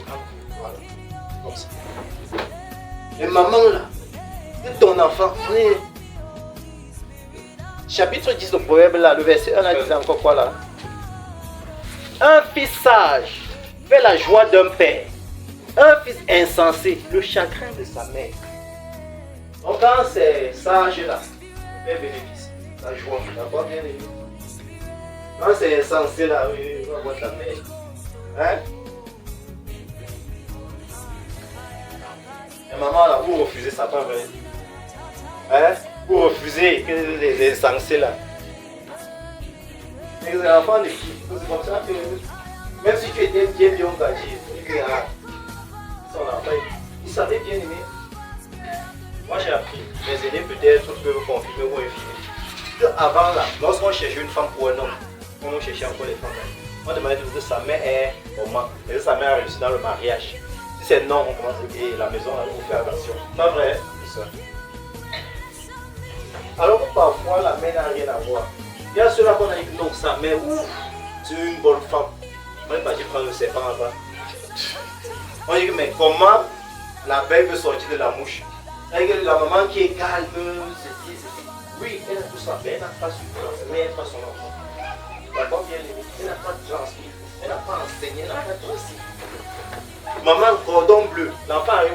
Voilà. Comme ça. Les mamans là, de ton enfant, on est. Chapitre 10 de Proverbe là, le verset 1 a dit encore quoi là? Un fils sage fait la joie d'un père. Un fils insensé, le chagrin de sa mère. Donc quand c'est sage là, ça fait bénéfice, la joie, d'accord, bien aimé. Quand c'est insensé là, oui, on va voir ta mère. Hein? Et maman là, vous refusez ça, pas vrai? Hein? Vous refusez que les insensés là. Les enfants de qui? C'est comme ça que même si tu étais bien engagé, son enfant, il savait bien aimer. Moi j'ai appris, mes aînés peut-être peuvent confirmer ou infirmer. Avant là, lorsqu'on cherchait une femme pour un homme, on cherchait encore les femmes, on demandait toujours que sa mère est comment, et que sa mère a réussi dans le mariage. Si c'est non, on commence et la maison là, on fait attention. Pas vrai? C'est ça. Alors que parfois la mère n'a rien à voir. Il y a ceux-là qu'on a dit non, sa mère, ouf, c'est une bonne femme. On n'est pas dit prendre le serpent là-bas. On dit mais comment la belle veut sortir de la mouche? Avec la maman qui est calme, ceci. Oui, elle a tout ça, mais elle n'a pas souffrance, mais elle n'a pas son enfant. D'accord, bien aimé, elle n'a pas transmis, elle n'a pas enseigné, elle n'a pas tout aussi. Maman, cordon bleu, l'enfant arrive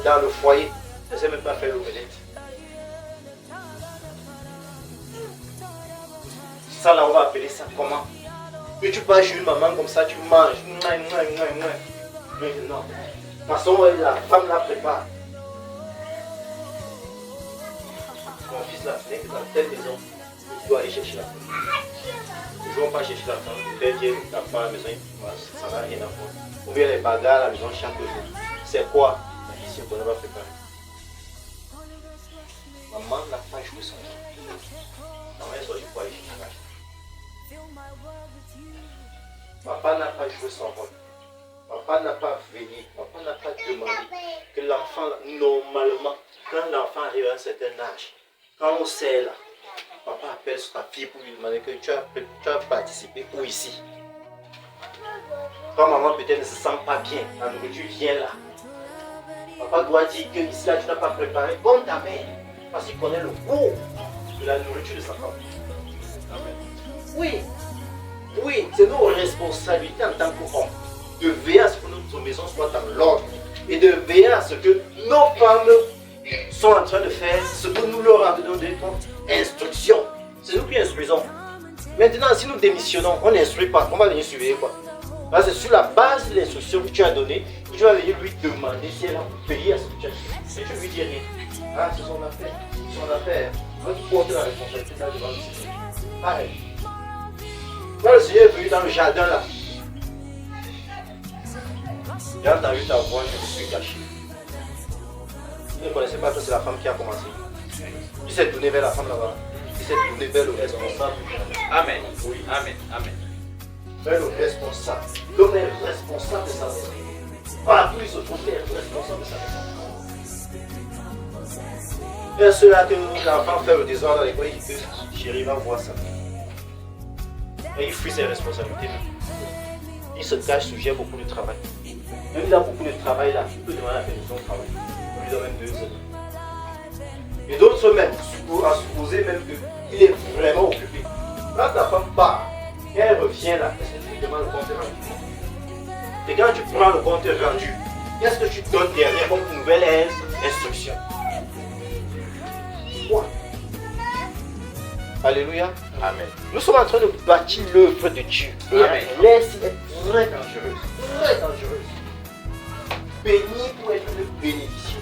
dans le foyer, elle ne sait même pas faire l'omelette. Ça là, on va appeler ça comment? Que tu passes chez une maman comme ça, tu manges. Mais non. De toute façon, la femme la prépare. Mon fils là, n'est que dans telle maison, il doit aller chercher la femme. Ils ne vont pas chercher la femme. Peut-être qu'il la femme à la maison, ça n'a rien à voir. Ou bien les bagarres à la maison chaque jour. C'est quoi? Ici, on ne va pas préparer. Maman n'a pas joué son rôle. Maman est sortie pour aller chercher la femme. Papa n'a pas joué son rôle. Papa n'a pas veillé. Papa n'a pas demandé que l'enfant, normalement, quand l'enfant arrive à un certain âge, quand on sait là, papa appelle sa fille pour lui demander que tu as participé où ici. Quand maman peut-être ne se sent pas bien, la nourriture vient là. Papa doit dire que ici là tu n'as pas préparé comme ta mère, parce qu'il connaît le goût de la nourriture de sa femme. Oui. Oui, c'est nos responsabilités en tant qu'hommes de veiller à ce que notre maison soit dans l'ordre et de veiller à ce que nos femmes sont en train de faire ce que nous leur avons donné comme instruction. C'est nous qui instruisons. Maintenant, si nous démissionnons, on n'instruit pas, on va venir surveiller quoi. Là, c'est sur la base de l'instruction que tu as donnée que tu vas venir lui demander si elle a payé à ce que tu as fait. Et tu lui dis rien. Ah, c'est son affaire. Son affaire. Moi, tu portes la responsabilité là devant le Seigneur. Pareil. Quand le Seigneur est venu dans le jardin là, j'ai entendu ta voix, je me suis caché. Il ne connaissait pas que c'est la femme qui a commencé. Il s'est tourné vers la femme là-bas. Il s'est tourné vers le responsable. Amen. Oui. Amen. Amen. Vers le responsable. L'homme est responsable de sa maison. Partout il se trouve, il est responsable de sa maison. Il y a ceux-là que l'enfant fait le désordre dans l'école, il dit que chérie va voir ça. Et il fuit ses responsabilités. Il se cache, sujet beaucoup de travail. Même il a beaucoup de travail là, il peut demander la permission de travail. On lui donne même 2 heures. Et d'autres même, à supposer même qu'il est vraiment occupé. Quand ta femme part, et elle revient là, est-ce que tu lui demandes le compte rendu? Et quand tu prends le compte rendu, qu'est-ce que tu donnes derrière comme nouvelle instruction? Quoi? Alléluia. Amen. Nous sommes en train de bâtir l'œuvre de Dieu. Et Amen. l'air est très dangereuse. Très dangereuse. Béni pour être une bénédiction.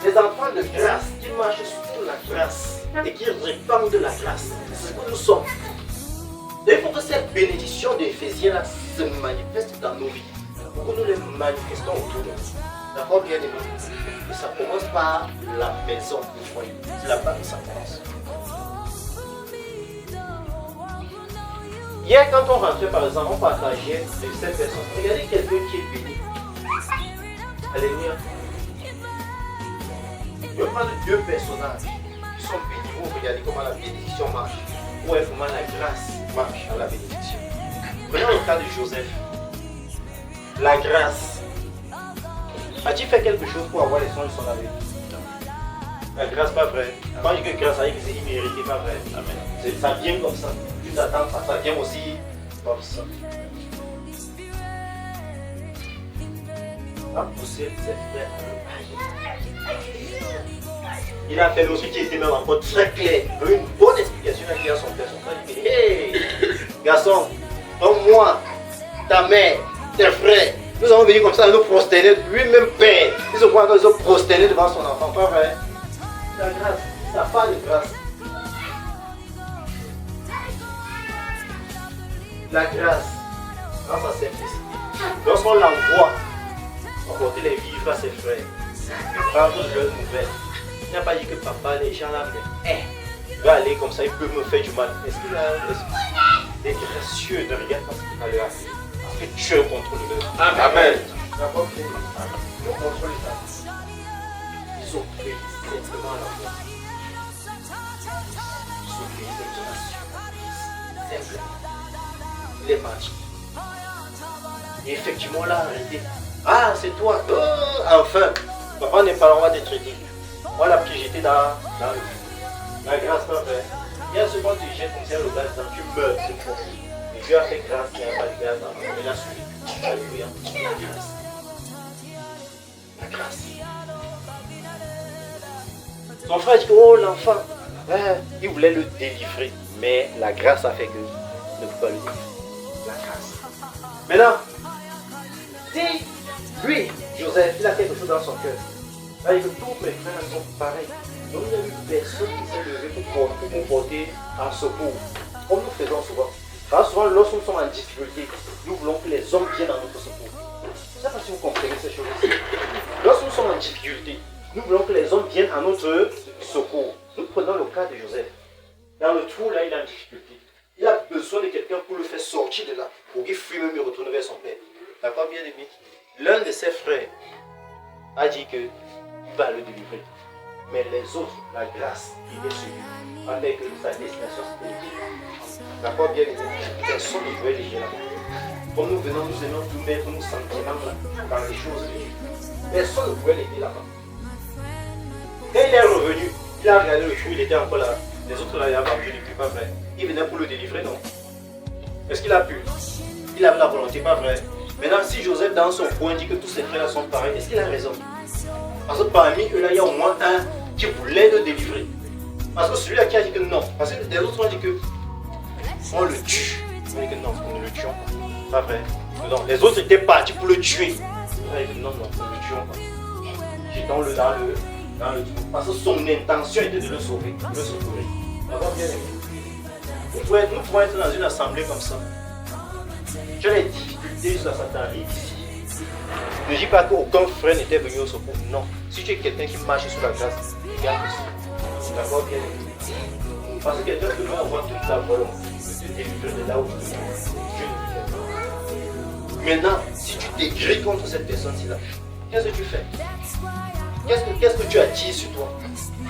Les enfants de grâce qui marchent sur la grâce et qui répandent la grâce, c'est ce que nous sommes. Et il faut que cette bénédiction d'Éphésiens se manifeste dans nos vies. Pour que nous les manifestons autour de nous. D'accord, bien aimé? Et ça commence par la maison du foyer. C'est là-bas que ça commence. Hier, quand on rentrait, par exemple, on partageait avec 5 personnes. Regardez quelqu'un qui est béni. Alléluia. Je parle de 2 personnages qui sont bénis. Vous regardez comment la bénédiction marche. Ou comment la grâce marche dans la bénédiction. Prenons le cas de Joseph. La grâce. As-tu fait quelque chose pour avoir les songes de son avenir? La grâce, pas vrai. Quand je dis que grâce, c'est immérité, pas vrai. Amen. Ça vient comme ça. Tu t'attends pas. Ça vient aussi comme ça. Il a poussé ses frères à le bail. Il a fait le truc qui était même encore très clair. Il a eu une bonne explication à dire à son père. Son père dit: hey, garçon, comme-moi, ta mère, tes frères. Nous avons venu comme ça à nous prosterner, lui-même père. Ils se voient se prosterner devant son enfant, pas vrai? La grâce, ça n'a pas de grâce. La grâce, dans sa simplicité. Lorsqu'on l'envoie apporter les vivres à ses frères, prendre leurs nouvelles, il n'a pas dit que papa, les gens là, mais il va aller comme ça, il peut me faire du mal. Est-ce qu'il a des gracieux ne regardent pas ce qu'il va leur faire? Que Dieu contrôle le Amen. Amen. D'accord? Le contrôle est là. Ils ont pris simplement à la foi. Ils ont pris l'exhortation. Simplement. Il est parti. Et effectivement, on l'a arrêté. Ah, c'est toi. Oh, enfin. Papa n'est pas là, on va te traiter. On l'a jeté dans le la grâce, pas vrai. Il y a ce moment où tu jettes comme ça le gaz, tu meurs, c'est toi. Dieu a fait grâce, il n'y a pas de grâce, il a suivi. Alléluia. La grâce. La grâce. Son frère dit que, oh l'enfant, il voulait le délivrer, mais la grâce a fait que il ne peut pas le délivrer. La grâce. Maintenant, si lui, Joseph, il a quelque chose dans son cœur, il dit que tous mes frères sont pareils. Donc il y a eu personne qui s'est levé pour nous porter en secours, comme nous faisons souvent. Parce que souvent, lorsque nous sommes en difficulté, nous voulons que les hommes viennent à notre secours. Je ne sais pas si vous comprenez ces choses-ci. Lorsque nous sommes en difficulté, nous voulons que les hommes viennent à notre secours. Nous prenons le cas de Joseph. Dans le trou, là, il est en difficulté. Il a besoin de quelqu'un pour le faire sortir de là, pour qu'il fuit même et retourne vers son père. D'accord, bien aimé? L'un de ses frères a dit qu'il va le délivrer. Mais les autres, la grâce, il est suivi. Avec sa destination spirituelle. D'accord, bien aimé? Personne ne pouvait les là. Comme nous venons, nous aimons tout mettre nos sentiments dans les choses de Dieu. Personne ne pouvait l'aider là-bas. Quand il est revenu, il a regardé le trou, il était encore là. Les autres là, il a battu depuis, pas vrai. Il venait pour le délivrer, non? Est-ce qu'il a pu? Il avait la volonté, pas vrai. Maintenant, si Joseph dans son coin dit que tous ses frères là sont pareils, est-ce qu'il a raison? Parce que parmi eux là, il y a au moins un qui voulait le délivrer. Parce que celui-là qui a dit que non. Parce que les autres ont dit que on le tue. On dit que non, nous ne le tuons pas. Pas vrai. Non, les autres étaient partis pour le tuer. On a dit que non, non, nous ne le tuons pas. Jetons-le dans le trou. Parce que son intention était de le sauver. De le secourir. D'accord, bien aimé? Nous pouvons être dans une assemblée comme ça. Tu as des difficultés, ça t'arrive ici. Ne dis pas qu'aucun frère n'était venu au secours. Non. Si tu es quelqu'un qui marche sous la grâce, regarde aussi. D'accord, bien aimé. Parce que quelqu'un peut même avoir toute la volonté de te délivrer de là où tu es. Maintenant, si tu t'écris contre cette personne-là, qu'est-ce que tu fais? Qu'est-ce que tu attires sur toi?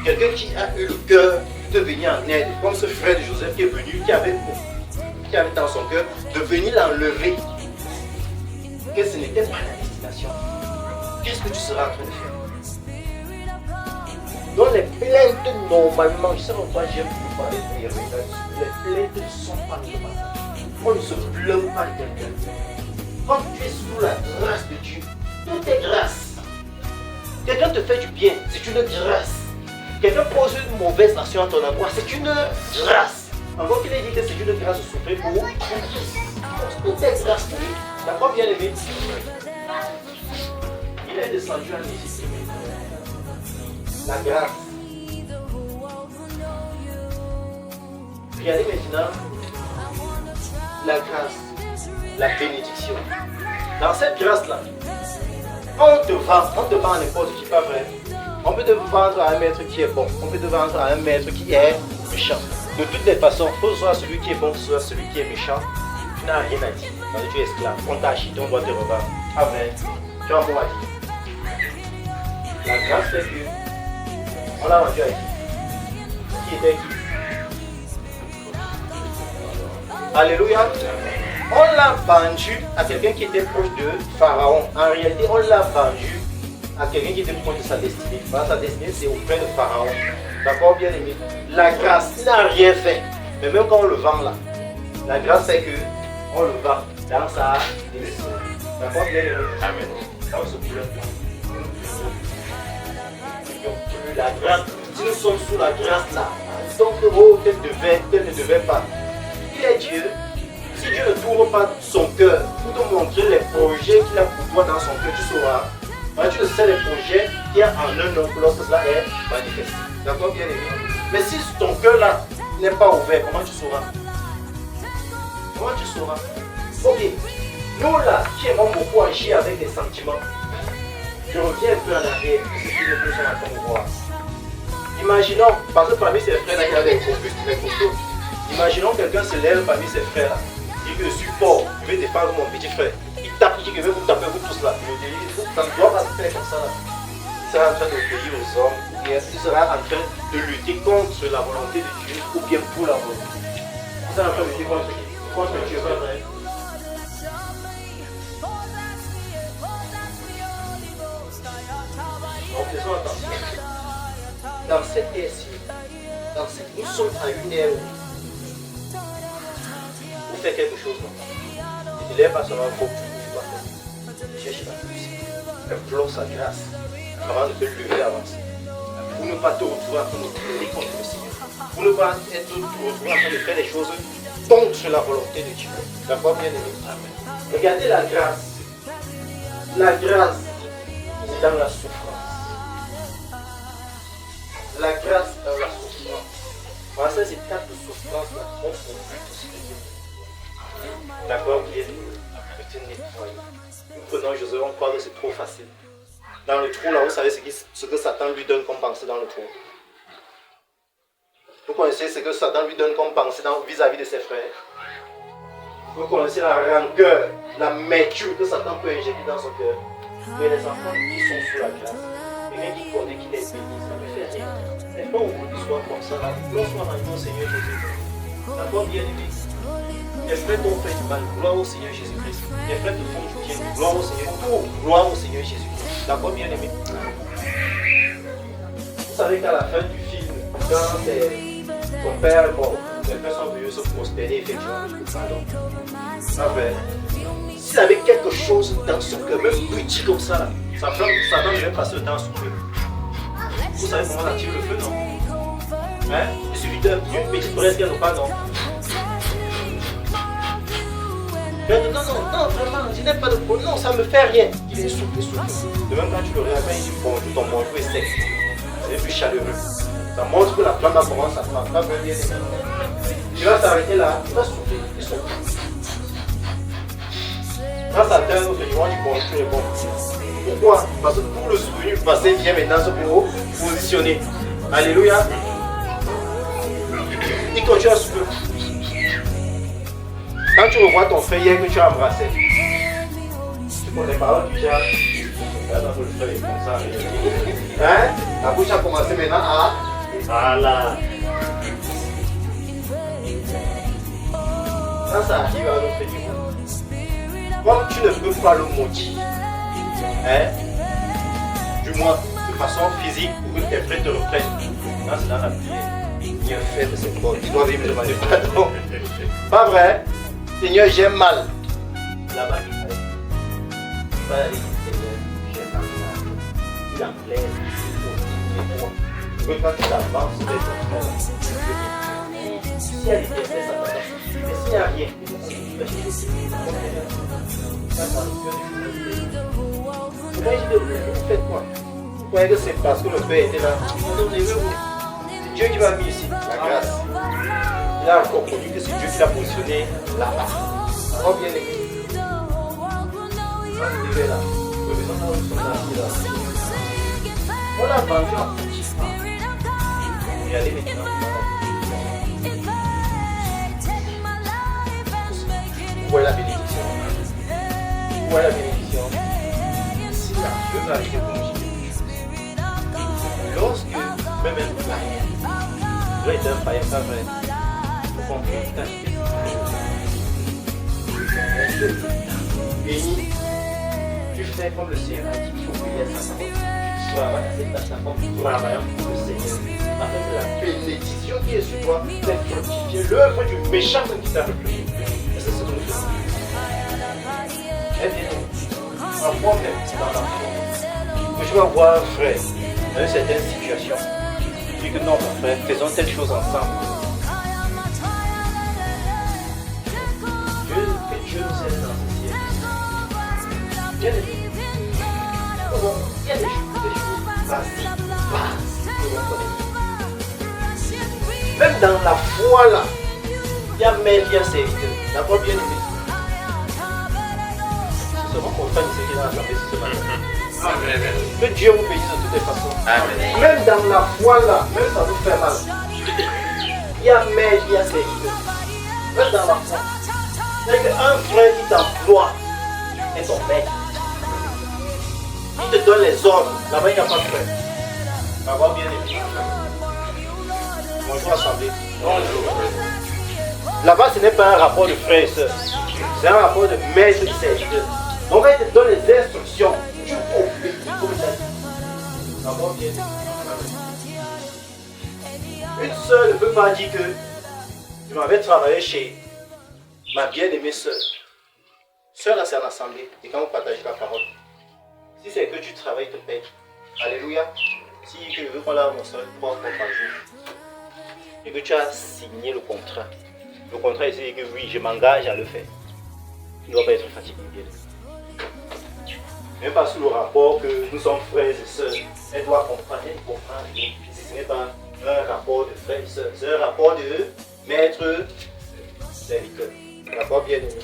Quelqu'un qui a eu le cœur de venir en aide, comme ce frère de Joseph qui est venu, qui avait dans son cœur de venir l'enlever, que ce n'était pas la destination. Qu'est-ce que tu seras en train de faire? Dans les plaintes, normalement, je ne sais pas pourquoi j'aime vous parler de les plaintes ne sont pas normales. On ne se plaint pas de quelqu'un. Quand tu es sous la grâce de Dieu, tout est grâce. Quelqu'un te fait du bien, c'est une grâce. Quelqu'un pose une mauvaise action à ton endroit, c'est une grâce. Encore qu'il ait dit que c'est une grâce de souffrir pour tout est grâce pour lui. D'accord, bien aimé? Il est descendu en Égypte. La grâce. Regardez maintenant la grâce, la bénédiction. Dans cette grâce-là, on te vend à n'importe qui, pas vrai. On peut te vendre à un maître qui est bon, on peut te vendre à un maître qui est méchant. De toutes les façons, que ce soit celui qui est bon, que ce soit celui qui est méchant, tu n'as rien à dire. Parce que tu es esclave, on t'a acheté, on doit te revendre. Ah ben, tu as un mot à dire. La grâce fait que on l'a vendu à qui? Qui était qui? Alléluia. On l'a vendu à quelqu'un qui était proche de Pharaon. En réalité, on l'a vendu à quelqu'un qui était proche de sa destinée. Voilà, sa destinée, c'est auprès de Pharaon. D'accord, bien aimé? La grâce, il n'a rien fait. Mais même quand on le vend là, la grâce c'est que on le vend dans sa destinée. D'accord, bien aimé? Amen. Ça on se plaint. La grâce, si nous sommes sous la grâce là, donc oh, tel ne devait pas. Il est Dieu. Si Dieu ne t'ouvre pas son cœur pour te montrer les projets qu'il a pour toi dans son cœur, tu sauras. Tu le sais les projets qu'il y a en un homme lorsque cela est manifesté. D'accord, bien aimé? Mais si ton cœur là n'est pas ouvert, comment tu sauras? Comment tu sauras? Ok, nous là qui aimons beaucoup agir avec des sentiments, je reviens un peu en arrière de ce que nous sommes en train de voir. Imaginons, parce que parmi ces frères là, il y a des robustes, des costauds. Imaginons quelqu'un se lève parmi ses frères là. Il dit que je suis fort, je vais défendre mon petit frère. Il tape, il dit que je vais vous taper vous tous là. Je dis, ça ne doit pas se faire comme ça là. Il sera en train d'obéir aux hommes, ou bien il sera en train de lutter contre la volonté de Dieu, ou bien pour la volonté. Il sera en train de lutter contre Dieu, pas vrai? Donc faisons attention. Dans cette ère-ci, nous sommes à une ère où vous faites quelque chose, non? Il n'est pas seulement pour que tu dois faire. Cherche la puissance. Implore sa grâce avant de te lever à avancer. Pour ne pas te retrouver en train de lutter contre le Seigneur. Pour ne pas te retrouver en train de faire des choses contre la volonté de Dieu. D'accord, bien aimé? Regardez la grâce. La grâce, c'est dans la souffrance. La grâce dans la souffrance. Voilà, ces étapes de souffrance là, on produit tout ce que Dieu. D'accord, bien aimé? Nous prenons Josué, on croit que c'est trop facile. Dans le trou là, vous savez ce que Satan lui donne comme pensée dans le trou. Vous connaissez ce que Satan lui donne comme pensée vis-à-vis de ses frères. Vous connaissez la rancœur, l'amertume que Satan peut injecter dans son cœur. Mais les enfants qui sont sous la grâce, quelqu'un qui connaît qu'il est béni, ça ne fait rien. Mais pas aujourd'hui soit comme ça, là, lorsqu'on a au Seigneur Jésus. D'abord, bien aimé. Les frères t'ont fait du mal, gloire au Seigneur Jésus-Christ. Les frères te font du bien, gloire au Seigneur. Tout, gloire au Seigneur Jésus-Christ. D'accord, bien aimé. Vous savez qu'à la fin du film, quand ton père est mort, les frères sont venus se prosterner effectivement le pardon. Enfin, s'il avait quelque chose dans son cœur, même petit comme ça, là, Satan devait passer le temps à souffrir. Vous savez comment on attire le feu, non? Hein? Il suffit d'une petite braise qu'elle n'a pas, non? Non, vraiment, je n'ai pas de problème, non, ça ne me fait rien. Il est souple. De même quand tu le réveilles, il dit bonjour, ton bonjour est sec. C'est plus chaleureux. Ça montre que la flamme commence à prendre. Je Tu vas s'arrêter là, tu vas souffler, et sortir. Quand ça atteint notre niveau, tu construis les bombes. Pourquoi? Parce que tout le souvenir passé vient maintenant se positionner. Alléluia. Il continue à souffler. Quand tu revois ton frère hier que tu as embrassé, tu connais pas du genre. Hein? La bouche a commencé maintenant à. Voilà. Quand ça arrive à notre niveau, comme tu ne peux pas le motiver, hein? Du moins de façon physique pour que tes frères te reprennent, là c'est dans la prière. Il y a un fait de cette porte, tu dois venir me demander pardon. Pas vrai? Seigneur, j'ai mal. Là-bas, il fallait. Pas aller, Seigneur, j'ai mal. Il en plaît, il faut. Que quand tu avances vers ton frère, si elle était faite, ça va pas. Mais s'il n'y a rien, vous faites quoi? Vous croyez que c'est parce que le Père était là? Non, c'est Dieu qui m'a mis ici, la grâce. Il a encore connu que c'est Dieu qui l'a positionné là-bas. Alors bien aimé. Quand tu es là, on l'a vendu en petit. Et allez maintenant. Vous voyez la bénédiction. Vous voyez la bénédiction. Si là, Dieu va arriver pour nous. Lorsque, même un païen, doit être un païen, pas vrai. Faut qu'on puisse béni, tu fais comme le Seigneur a dit, il faut prier sa parole. Tu sois avancé dans ta forme, travaillant pour le Seigneur. Afin que la bénédiction qui est sur toi puisse fructifier l'œuvre du méchant qui t'a repris. Et c'est ce que nous faisons. Eh bien, parfois même dans la foi, que tu vas voir un frère dans une certaine situation, tu dis que non, mon frère, faisons telle chose ensemble. Dieu nous aide dans ce ciel. Bien aimé. Il y a des choses basiques que l'on connaît. Même dans la foi là, il y a maître, il y a serviteur. D'accord, bien aimé. C'est seulement qu'on fait ce qui est dans l'assemblée ce matin. Amen. Que Dieu vous bénisse de toutes les façons. Amen. Même dans la foi là, même ça vous fait mal. Il y a maître, il y a serviteur. Même dans la foi. C'est qu'un frère qui t'emploie est ton maître. Il te donne les ordres. Là-bas, il n'y a pas de frère. D'accord, bien aimé. Bonjour, assemblée. Bonjour. Là-bas, ce n'est pas un rapport de frère et soeur. C'est un rapport de maître et serviteur. Donc, quand il te donne les instructions, tu obéis comme ça. D'accord, bien aimé. Une soeur ne peut pas dire que tu m'avais travaillé chez ma bien-aimée soeur. Soeur, là, c'est en assemblée. Et quand vous partagez la parole, si c'est que tu travailles, te paye. Alléluia. Si je veux qu'on l'a mon soeur 3 fois par jour, et que tu as signé le contrat ici dit que oui, je m'engage à le faire. Tu ne dois pas être fatigué, bien. Même pas sous le rapport que nous sommes frères et sœurs. Elle doit comprendre, elle comprend. Ce n'est pas un rapport de frères et sœurs, c'est un rapport de maître serviteur. D'accord, bien aimé.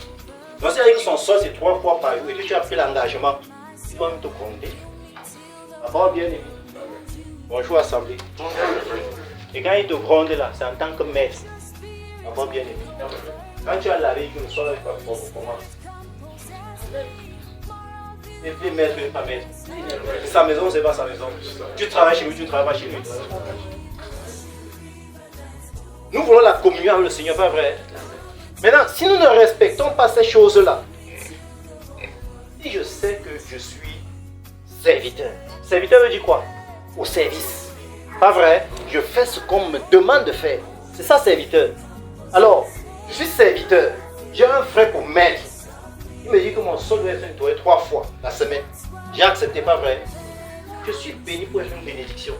Donc, c'est-à-dire que son sol, c'est 3 fois par jour et que tu as pris l'engagement, tu dois même te compter. D'accord, bien aimé. Bonjour, assemblée. Et quand il te gronde là, c'est en tant que maître. D'accord, bien aimé. Quand tu as lavé, que le sol n'est pas propre, comment? Et puis maître, il n'est pas maître. Sa maison, c'est pas sa maison. Tu travailles chez lui, tu travailles pas chez lui. Nous voulons la communion avec le Seigneur, pas vrai? Maintenant, si nous ne respectons pas ces choses-là, si je sais que je suis serviteur, serviteur veut dire quoi? Au service. Pas vrai? Je fais ce qu'on me demande de faire. C'est ça, serviteur. Alors, je suis serviteur. J'ai un frère pour maître. Il me dit que mon sol doit être nettoyé 3 fois la semaine. J'ai accepté, pas vrai? Je suis béni pour être une bénédiction.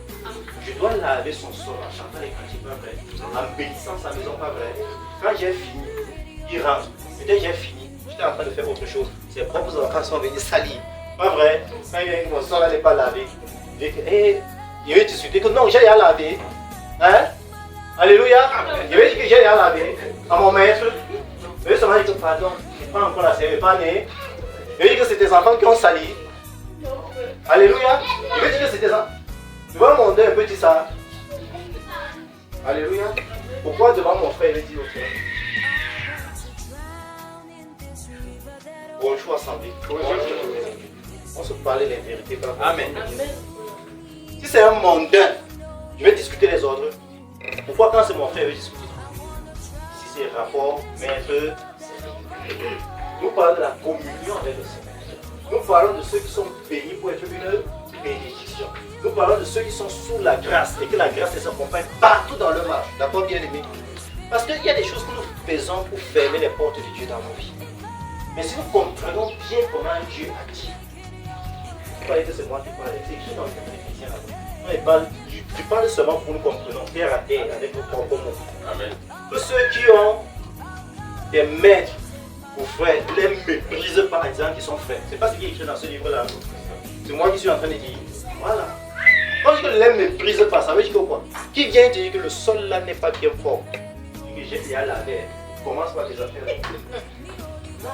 Je dois laver son sol en chantant les cantiques, pas vrai? En bénissant sa maison, pas vrai? Quand j'ai fini, il rentre. Peut-être j'ai fini, j'étais en train de faire autre chose. Ses propres enfants sont venus salir. Pas vrai? Quand il y a une mon sol n'est pas lavé. Il veut discuter que non, j'ai à laver. Hein? Alléluia. Il veut dire que j'ai à laver. à mon maître. Je vais seulement dire que pardon, je ne pas encore la serre, pas né. Je vais dire que c'est tes enfants qui ont sali. Alléluia. Je vais dire que c'est tes enfants. Tu vas monter un peu, dis ça. Alléluia. Pourquoi devant mon frère, il veut dire au frère? Bonjour assemblée. On se parlait les vérités. Amen. Si c'est un mondain, je vais discuter les ordres. Pourquoi quand c'est mon frère, je vais discuter? Si c'est rapport, maître, nous parlons de la communion avec le Seigneur. Nous parlons de ceux qui sont bénis pour être une bénédiction. Nous parlons de ceux qui sont sous la grâce et que la grâce les accompagne partout dans leur marche. D'accord, bien aimé? Parce qu'il y a des choses que nous faisons pour fermer les portes de Dieu dans nos vies. Mais si nous comprenons bien comment Dieu a dit, vous croyez que c'est moi qui parle, c'est écrit dans le livre d'Éphésiens là-bas. Tu parles seulement pour nous comprendre, terre à terre, avec vos propres mots. Amen. Tous ceux qui ont des maîtres ou frères, ne les méprisent pas en disant qu'ils sont frères. C'est pas ce qui est écrit dans ce livre-là. C'est moi qui suis en train de dire. Voilà. Quand je dis que ne les méprise pas, ça veut dire que quoi? Qui vient te dire que le sol là n'est pas bien fort? Que j'ai bien lavé. Commence par tes affaires. Non.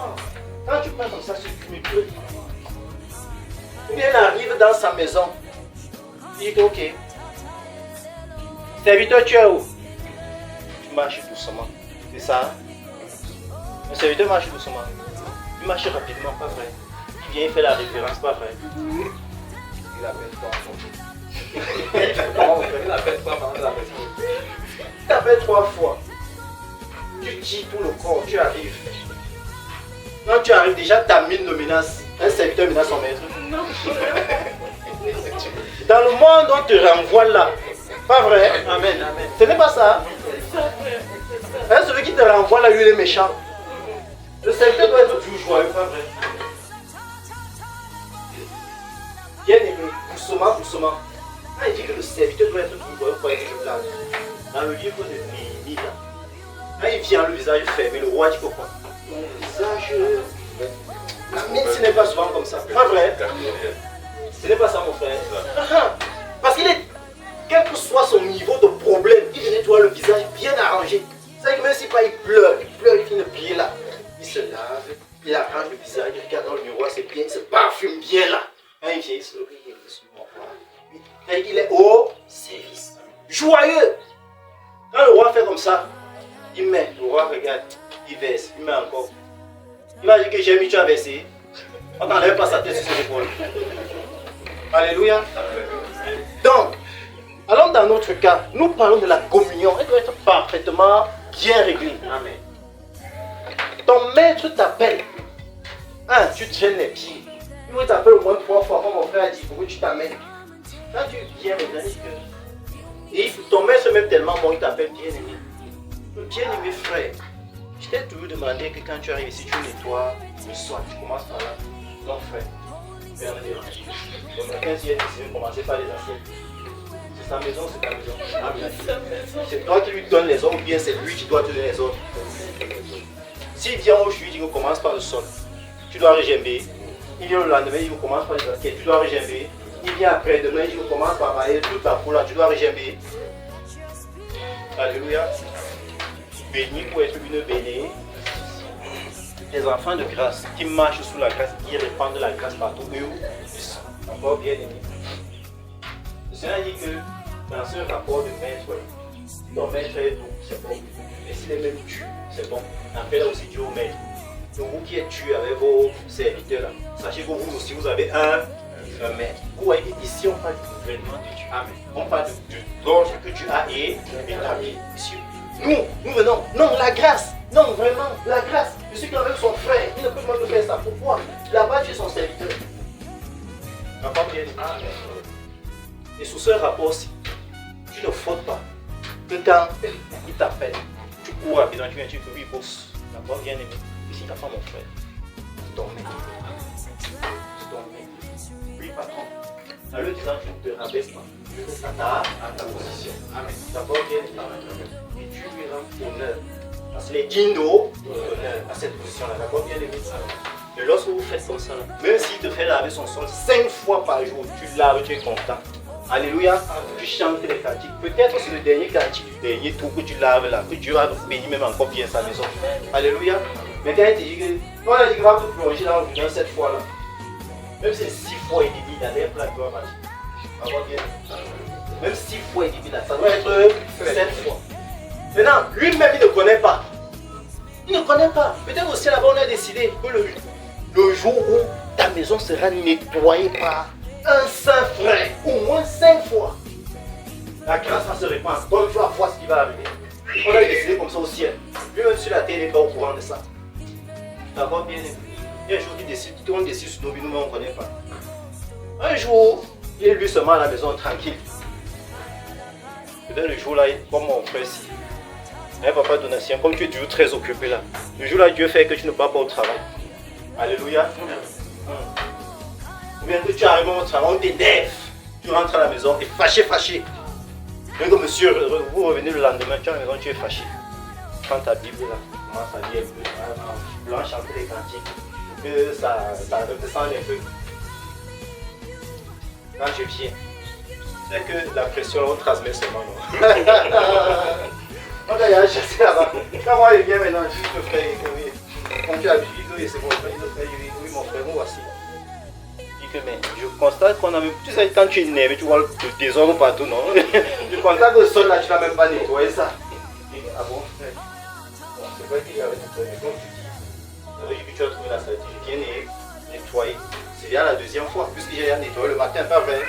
Quand tu parles comme ça, c'est humiliant. Ou bien il arrive dans sa maison. Il dit ok. Serviteur, tu es où? Tu marches doucement. C'est ça? Le serviteur marche doucement. Il marche rapidement, pas vrai. Il vient, il fait la révérence, pas vrai. Il appelle toi. Comment on fait? Il appelle toi pendant la personne. Tu t'appelles 3 fois. Tu dis tout le corps, tu arrives. Quand tu arrives, déjà ta mine de menace. Un serviteur menace son maître. Non. Dans le monde, on te renvoie là. Pas vrai? Amen, amen. Ce n'est pas ça. C'est ça, frère. C'est ça. Celui qui te renvoie là, lui, il est méchant. Le serviteur doit être toujours joyeux, pas vrai? Bien aimé, doucement, doucement. Quand il dit que le serviteur doit être toujours joyeux, il faut être là. Dans le livre de Néhémie, là, quand il vient le visage fermé, le roi dit quoi? Mon visage. Mais ce n'est pas souvent comme ça. Pas vrai? Ce n'est pas ça, mon frère. Parce qu'il est, quel que soit son niveau de problème, il nettoie le visage bien arrangé. C'est que même si pas il pleure, il finit de plier là. Il se lave, il arrange le visage, il regarde dans le miroir, c'est bien, il se parfume bien là. Quand il vient, il se rit, il se moque. Il est au service. Joyeux. Quand le roi fait comme ça, il met, le roi regarde, il verse, il met encore. Il va dire que j'ai mis, tu as versé. On n'enlève pas sa tête sur ses épaules. Alléluia. Donc, allons dans notre cas, nous parlons de la communion. Elle doit être parfaitement bien réglée. Amen. Ton maître t'appelle. Ah, tu traînes les pieds. Il t'appelle au moins 3 fois, comme mon frère a dit, pour que tu t'amènes. Quand tu viens maintenant, et ton maître même tellement bon, il t'appelle bien aimé. Bien aimé frère, je t'ai toujours demandé que quand tu arrives ici, tu nettoies le sol. Tu commences par là. Non frère, faire le dérange. Donc quelqu'un s'y est décidé de commencer par les assiettes. C'est sa maison, c'est ta maison. Amen. C'est toi qui lui donnes les ordres ou bien c'est lui qui doit te donner les ordres. S'il vient aujourd'hui, il commence par le sol. Tu dois régimber. Il vient le lendemain, il commence par les assiettes. Tu dois régimber. Il vient après demain, il commence par bailler toute la foule là. Tu dois régimber. Alléluia. Béni pour être une bénie. Les enfants de grâce qui marchent sous la grâce, qui répandent la grâce partout, eux, encore bien aimés. Le Seigneur dit que dans ce rapport de maître, ton maître est doux, c'est bon. Mais s'il est même Dieu, c'est bon. Appelle aussi Dieu au maître. Donc vous qui êtes Dieu avec vos serviteurs là, sachez que vous aussi vous avez un maître. Vous voyez ici on parle du gouvernement de Dieu. Amen. On parle de l'ordre que Dieu a établi ici. Nous venons. Non, la grâce. Non, vraiment, la grâce. Je suis avec son frère. Il ne peut pas me faire ça. Pourquoi? Là-bas, tu es son serviteur. D'accord, bien. Et sous ce rapport-ci, tu ne fautes pas. Que quand il t'appelle, tu cours rapidement, tu viens, tu peux lui bosse. D'accord, bien aimé. Ici, ta femme, mon frère. C'est ton maître. C'est ton maître. Oui, patron. En lui disant, tu ne te rabaisse pas. Tu restes à ta position. Amen. D'accord, bien aimé. Et tu lui rends honneur. Parce qu'il est digne d'honneur à cette position-là. D'accord, bien aimé. Et lorsque vous faites comme ça, même s'il te fait laver son sol 5 fois par jour, tu laves, tu es content. Alléluia. Tu chantes les cantiques. Peut-être c'est le dernier cantique du dernier tour que tu laves là, que Dieu va bénir même encore bien sa maison. Alléluia. Maintenant, il te dit que on a dit qu'il va te plonger dans le vin cette fois là. Même si c'est 6 fois et demi, dans les plats, tu vas marcher. Encore bien. Même 6 fois et demi, là, ça doit être 7 fois. Maintenant, lui-même, il ne connaît pas. Il ne connaît pas. Peut-être aussi là-bas, on a décidé que le jour où ta maison sera nettoyée par un saint frère, au moins 5 fois, la grâce va se répandre. Donc, tu vas voir ce qui va arriver. On a décidé comme ça au ciel. Lui-même sur la terre, il n'est pas au courant de ça. D'accord, bien aimé. Il y a un jour qui décide, tout le monde décide sur nos vies, nous-mêmes, on ne connaît pas. Un jour, il est lui seulement à la maison, tranquille. Peut-être le jour là, comme mon frère ici. Un papa donatien, comme tu es toujours très occupé là. Le jour là, Dieu fait que tu ne pars pas au travail. Alléluia. Ou bien que tu arrives au travail, on t'énerve. Tu rentres à la maison et fâché. Même que monsieur, vous revenez le lendemain, tu es à la maison, tu es fâché. Prends ta Bible là, commence à lire un peu, blanc, chanter les cantiques. Que ça redescende un peu. Quand je viens, c'est que la pression, on transmet seulement. On a chassé là-bas. Quand moi je viens maintenant, je me fais oui. Quand tu as vu, c'est mon frère, oui, mon frère, nous voici. Mais je constate qu'on a même. Tu sais, quand tu es énervé, tu vois le désordre partout, non? Je constate que le sol là, tu n'as même pas nettoyé ça. Ah bon, frère? Bon, c'est vrai qu'il y avait nettoyé, mais comme tu dis, que tu as trouvé la saleté, je viens nettoyer. C'est bien la deuxième fois, puisque j'ai nettoyé le matin, pas vrai?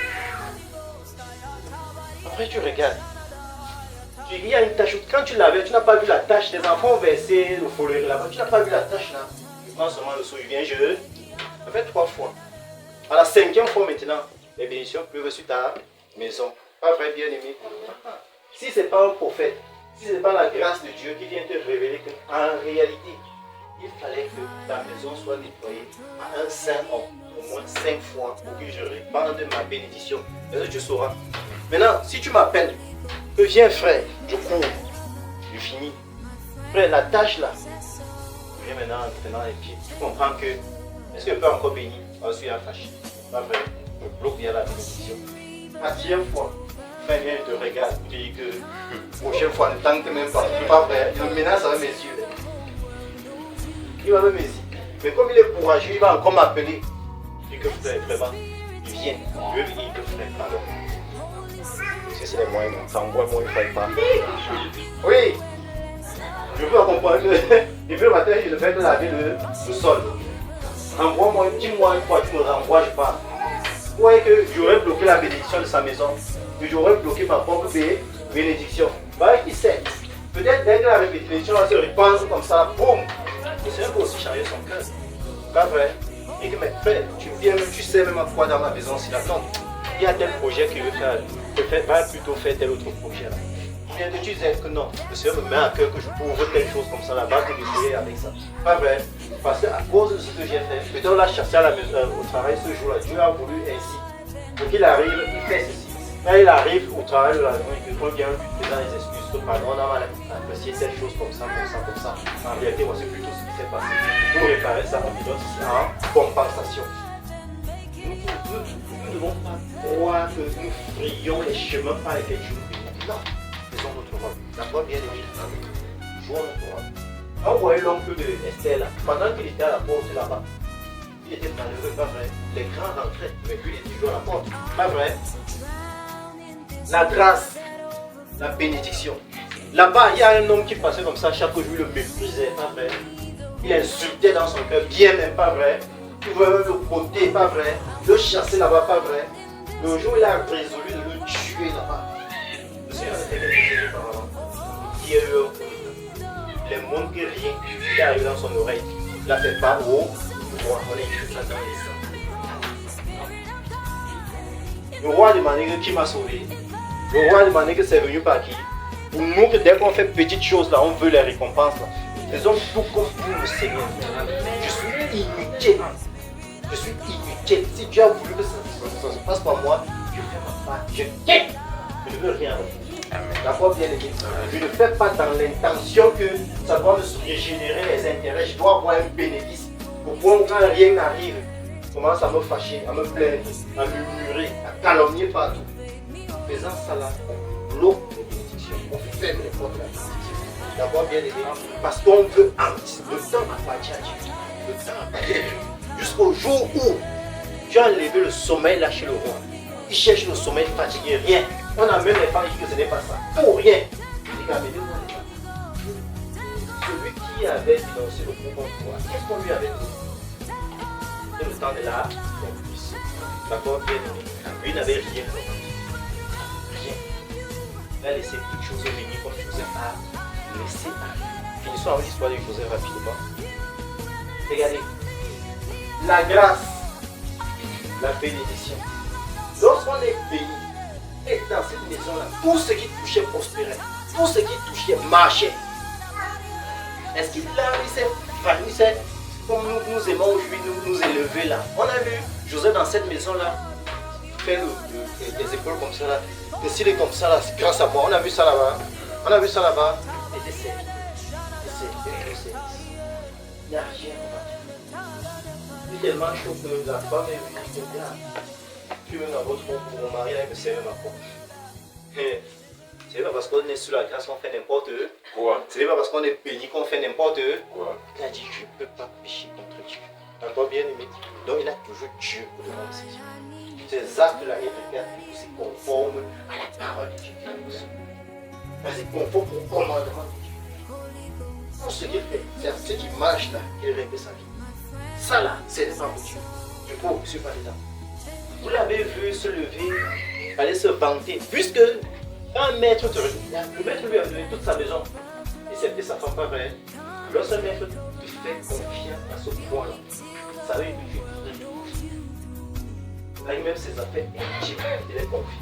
Après, tu regardes. Il y a une tâche, quand tu l'avais, tu n'as pas vu la tâche, les enfants ont versé le fouleur là-bas, tu n'as pas vu la tâche là. Je prends seulement le seau, je viens, ça fait 3 fois. À la 5e fois maintenant, les bénédictions pleuvent sur ta maison. Pas vrai, bien aimé? Si ce n'est pas un prophète, si ce n'est pas la grâce de Dieu qui vient te révéler qu'en réalité, il fallait que ta maison soit nettoyée à un saint homme, au moins 5 fois, pour que je répande ma bénédiction. Et tu sauras. Maintenant, si tu m'appelles, que viens frère, je cours, je finis. Frère, la tâche là, viens maintenant en traînant les pieds. Tu comprends que, est-ce que je peux encore bénir? Je suis attaché. Pas vrai, je bloque bien la bénédiction. La 10e fois, frère vient, je te regarde, je dis que prochaine fois, ne tente même pas. Pas vrai, il me menace avec mes yeux. Il va me menacer. Mais comme il est courageux, il va encore m'appeler. Je dis que frère, vraiment, il vient. Je veux venir que frère, pardon. C'est les moyens, ça envoie moi, il ne faut pas. Oui, je veux comprendre que depuis le matin, je devais laver le sol. Envoie-moi, dis-moi une fois, tu me renvoies, je pars. Vous voyez que j'aurais bloqué la bénédiction de sa maison, que j'aurais bloqué ma propre bénédiction. Bah, qui sait? Peut-être dès que la bénédiction va se répandre comme ça, boum, c'est un peu aussi changer son cœur. Pas vrai? Et que mes frères, tu viens même, tu sais même à quoi dans ma maison, si la tombe. Il y a tel projet qu'il veut faire, va plutôt faire tel autre projet là. Bien que tu disais que non, le Seigneur me met à cœur que je couvre telle chose comme ça là-bas, que je avec ça. Pas vrai, parce qu'à cause de ce que j'ai fait, peut-être on l'a cherché à la maison, au travail ce jour-là, Dieu a voulu ainsi. Donc il arrive, il fait ceci. Quand il arrive au travail de la maison et que quand vient lui donner les excuses, que pardon, on a mal apprécié telle chose comme ça. En réalité, voici plutôt ce qui s'est passé. Pour réparer ça, on lui donne ceci en compensation. Nous ne devons pas croire que nous frayons les chemins par lesquels Dieu nous bénit. Non, faisons notre rôle. D'accord, bien aimé. Jouons notre rôle. On voyait l'oncle de Esther là, pendant qu'il était à la porte là-bas. Il était malheureux, pas vrai. Les grands rentraient, mais lui il était toujours à la porte. Pas vrai. La grâce, la bénédiction. Là-bas, il y a un homme qui passait comme ça, chaque jour il le méprisait, pas vrai. Il insultait dans son cœur, bien même, pas vrai. Il voulait même le côté, pas vrai. Le chasser là-bas, pas vrai. Le jour où il a résolu de le tuer là-bas. Le Seigneur était quelque chose auparavant. Il y a eu les mondes que rien qui est arrivé dans son oreille. Il n'a fait pas au roi. On a écrit ça dans les sangs. Le roi a demandé qui m'a sauvé. Le roi a demandé que c'est venu par qui. Pour nous, que dès qu'on fait petites choses là, on veut les récompenses là. Faisons tout comme pour le Seigneur. Je suis inutile. Je suis inutile. Si Dieu a voulu que ça se passe par moi, je fais ma part. Je quitte. Je ne veux rien. D'accord, bien aimé. Je ne fais pas dans l'intention que ça doit me régénérer les intérêts. Je dois avoir un bénéfice. Pour pouvoir, quand rien n'arrive, je commence à me fâcher, à me plaindre, à murmurer, à calomnier partout. faisant ça là, on bloque les bénédictions, on ferme les portes de la bénédiction. D'abord bien aimé, parce qu'on veut anticiper. Le temps appartient à Dieu. Le temps appartient à Dieu. Jusqu'au jour où tu as enlevé le sommeil là chez le roi. Il cherche le sommeil fatigué, rien. On a même les femmes qui disent que ce n'est pas ça. Pour rien. Il dit, amenez-moi les femmes. Celui qui avait dénoncé le pouvoir, qu'est-ce qu'on lui avait dit? Et le temps de la complice. D'accord, bien aimé. Lui n'avait rien. Rien. Il a laissé toutes choses venir comme Joseph a laissé arriver. Finissons avec l'histoire de Joseph rapidement. Regardez. La grâce, la bénédiction. Lorsqu'on est béni, et dans cette maison-là, tout ce qui touchait prospérait, tout ce qui touchait marchait. Est-ce qu'il s'est comme nous aimons aujourd'hui nous élever là? On a vu Joseph dans cette maison-là faire les épaules comme ça là, décider comme ça là, grâce à moi. On a vu ça là-bas. On a vu ça là-bas. Il était servi. Il n'y a rien. C'est tellement chaud que la femme est venue comme là. Tu veux dans votre peau pour mon mari, là, il me servait ma peau. C'est pas parce qu'on est sous la grâce qu'on fait n'importe quoi. C'est pas parce qu'on est béni qu'on fait n'importe quoi. Il a dit, je ne peux pas pécher contre Dieu. Encore bien aimé. Donc il a toujours Dieu pour devant ses yeux. Ces actes-là, il regarde c'est conforme à la parole de Dieu. C'est conforme au commandement de Dieu. Tout ce qu'il fait, c'est à cette image-là qu'il répète sa vie. Ça là, c'est pas pour Dieu. Du coup, je ne suis pas dedans. Vous l'avez vu se lever, aller se vanter, puisque un maître le maître lui a donné toute sa maison, et c'était sa femme pas vrai. Lorsqu'un maître te fait confiance à ce point-là, ça veut dire que tu es avec même ses affaires intimes, il est confié.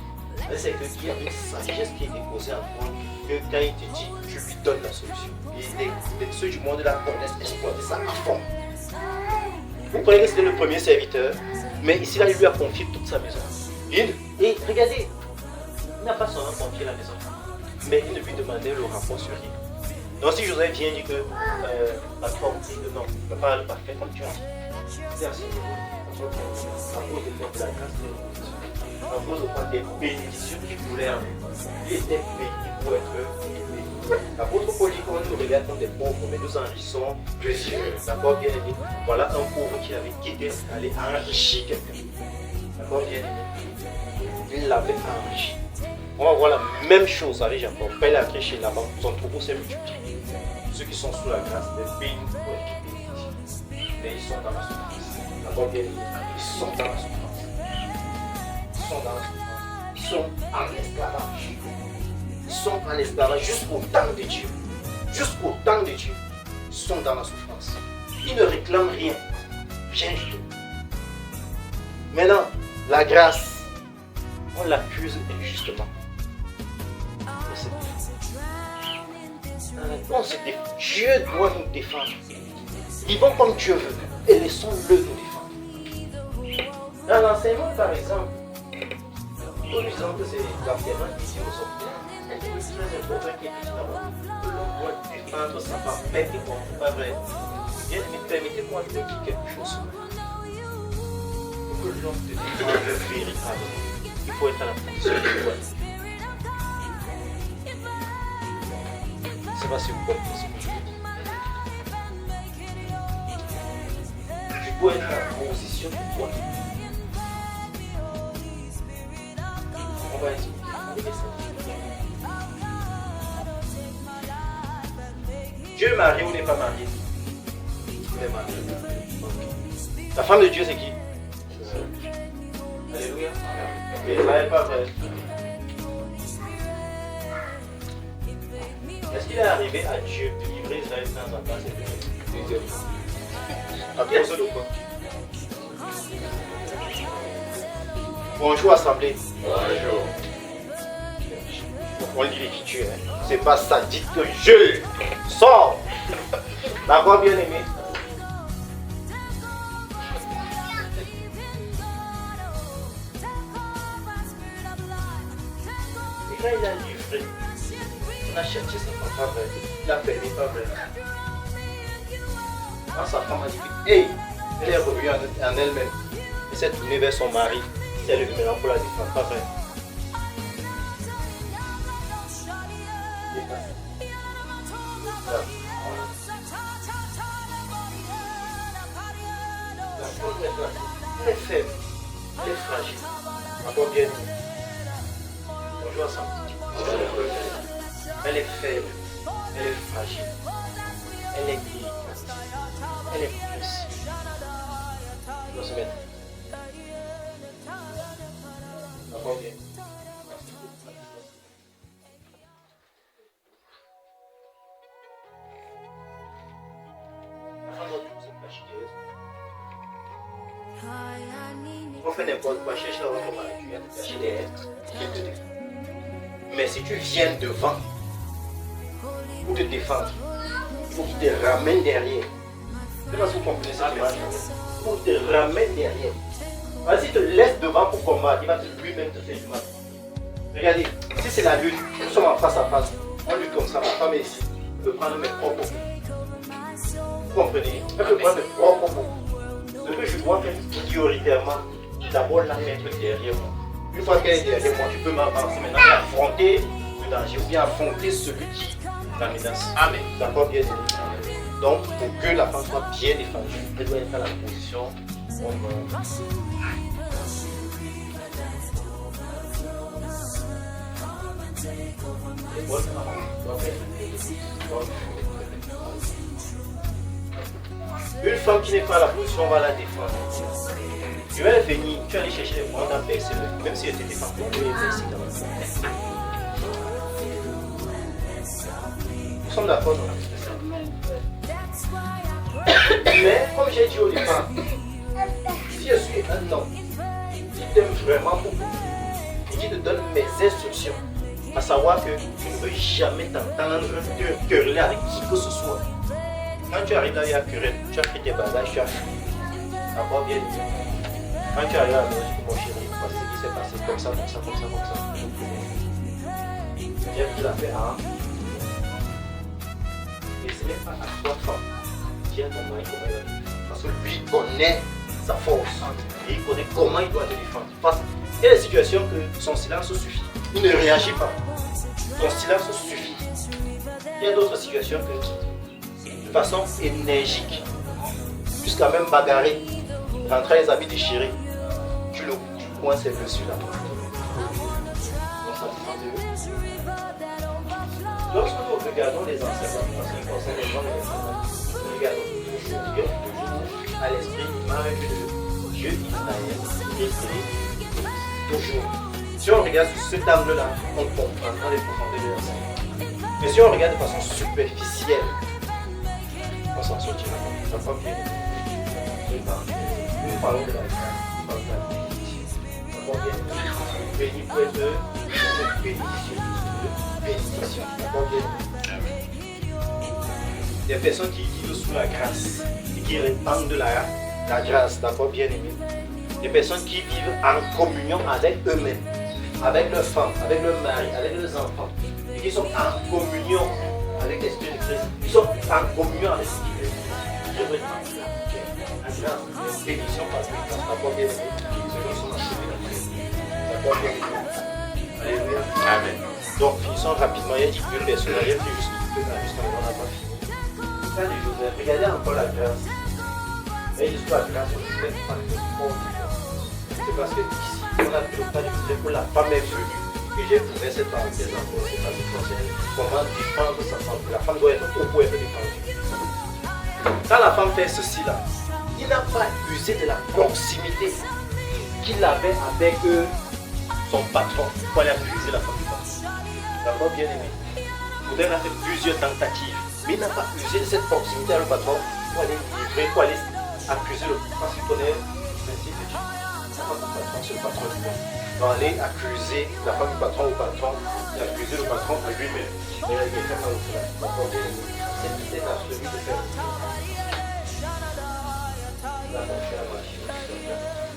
Mais c'est qu'il y a une sagesse qui est déposée en toi, que quand il te dit, tu lui donnes la solution. Et ceux du monde là connaissent exploiter ça à fond. Vous croyez que c'était le premier serviteur, mais ici là il lui a confié toute sa maison. Et regardez, il n'a pas seulement confié la maison, mais il ne lui demandait le rapport sur rien. Donc si Joseph vient dire que la femme dit que non, ne parle pas fait comme tu as dit, c'est à ce niveau, à cause de la grâce de l'opposition, à cause de quoi des bénédictions qu'il voulait avoir. Il était béni pour être béni. L'apôtre Paul dit qu'on nous regarde comme des pauvres, mais nous enrichissons Dieu. D'accord, bien aimé. Voilà un pauvre qui avait quitté aller enrichir quelqu'un. D'accord, bien aimé. Il l'avait enrichi. On va voir la même chose avec Jacob. Quand il est entré chez Laban, son troupeau s'est multiplié. Ceux qui sont sous la grâce des bénis pour être bénis. Mais ils sont dans la souffrance. D'accord, bien aimé. Ils sont dans la souffrance. Ils sont dans la souffrance. Ils sont en esclavage. Ils sont en esclavage jusqu'au temps de Dieu. Jusqu'au temps de Dieu. Ils sont dans la souffrance. Ils ne réclament rien. Rien du tout. Maintenant, la grâce, on l'accuse injustement. On se défend. Dieu doit nous défendre. Vivons comme Dieu veut et laissons-le nous défendre. Dans l'enseignement, par exemple, nous disons que c'est l'enseignement ici au sommet. C'est très important qu'il y ait que l'on doit défendre sa part. Permettez-moi, pas vrai. Bien, mais permettez-moi de dire quelque chose. Pour que l'on te défende véritablement, il faut être à la position de Dieu. C'est pas si vous comprenez ce que je veux dire. Tu dois être à la position de toi. On va expliquer. Dieu est marié ou n'est pas marié? Il est marié. La femme de Dieu, c'est qui? Alléluia. Mais ça n'est pas vrai. Est-ce qu'il est arrivé à Dieu de livrer Israël de temps en temps? À cause de quoi? Bonjour assemblée. Bonjour. On lit l'écriture, hein. C'est pas ça, dites que je sors. D'accord, bien aimé. Et quand il a livré, on a cherché sa femme, pas vrai. Il a permis, pas vrai. Quand sa femme a dit que, hey, elle est revenue en elle-même. Elle s'est tournée vers son mari. C'est le numéro pour la défendre, pas vrai. Elle est faible, elle est fragile. Encore bien. Bonjour ensemble. Elle est faible, elle est fragile, elle est délicate, elle est précieuse. On se mettre. Encore bien. On fait n'importe quoi, cherche la votre mari, tu viens te cacher derrière. Mais si tu viens devant pour te défendre, il faut qu'il te ramène derrière. Je ne sais pas si vous comprenez cette image. Il faut qu'il te ramène derrière. Vas-y, te laisse devant pour combattre, il va lui-même te faire du mal. Regardez, si c'est la lutte, nous sommes en face à face, on lutte comme ça, ma femme est ici, je peux prendre mes propres mots. Vous comprenez? Je peux prendre mes propres mots. Ce que je dois faire prioritairement, d'abord la mettre derrière moi. Une fois qu'elle est derrière moi, tu peux m'avancer maintenant et affronter le danger ou bien affronter celui qui la menace. Amen. D'accord, bien aimé. Donc, pour que la femme soit bien défendue, elle doit être à la position une femme qui n'est pas à la position, on va la défendre. Je vais venir, tu vas aller chercher les points d'un percer, même si elle était défendue, on peut les percer quand même. Nous sommes d'accord, non? Mais, comme j'ai dit au départ, si je suis un homme qui t'aime vraiment beaucoup et qui te donne mes instructions, à savoir que tu ne veux jamais t'entendre te quereller avec qui que ce soit. Quand tu arrives là, il y a querelle, tu as pris tes bagages, tu as fui. D'abord bien dit. Quand tu arrives à la maison, tu dis mon chéri, voici ce qui s'est passé, comme ça. J'ai pris l'affaire à. Et ce n'est pas à toi, femme. Tiens ton mari comment il va te défendre. Parce que lui connaît sa force. Et il connaît comment il doit te défendre. Parce qu'il y a des situations que son silence suffit. Il ne réagit pas. Son silence suffit. Il y a d'autres situations que, de façon énergique, jusqu'à même bagarrer, rentrer les habits déchirés, tu coinces dessus là. Lorsque nous regardons les enseignements, parce qu'il concerne les gens et les enseignements, nous regardons toujours à l'esprit l'image de Dieu Israël, qui est toujours. Si on regarde sous cet angle-là, on comprendra les profondeurs de l'enseignement. Mais si on regarde de façon superficielle, on s'en sortira. Ça va bien. Nous parlons de la bénédiction. Ça va bien. Béni pour être une bénédiction. Ça va bien. Des personnes qui vivent sous la grâce et qui répandent de la grâce, d'accord, bien aimé. Des personnes qui vivent en communion avec eux-mêmes, avec leurs femmes, avec leurs maris, avec leurs enfants, et qui sont en communion avec l'Esprit de Christ, qui sont en communion avec ce qui est. Je veux dire, la bénédiction parce que d'accord, bien aimé, ceux qui sont achevés dans Christ. D'accord, bien aimé. Alléluia. Amen. Donc, finissons rapidement. Il y a dit que personne n'a rien fait jusqu'à on n'a pas fini. Quand les Joseph, regardez encore la grâce. Et l'histoire de la grâce, on ne fait pas de sport. C'est parce que ici, on a pris le temps de dire que la femme est venue. Et j'ai ouvert cette parenthèse encore. C'est parce que concerne comment défendre sa femme. La femme doit être au point de défendre. Quand la femme fait ceci là, il n'a pas usé de la proximité qu'il avait avec son patron pour aller accuser la femme du patron. D'accord, bien aimé. Il a fait plusieurs tentatives. Mais il n'a pas usé de cette proximité avec le patron pour aller livrer, pour aller accuser le patron. Parce qu'il connaît le principe de Dieu. La femme du patron, c'est le patron du patron. Il va aller accuser la femme du patron au patron et accuser le patron à lui-même. Mais il a fait ça au cela. D'accord, bien aimé. C'est absolu de faire.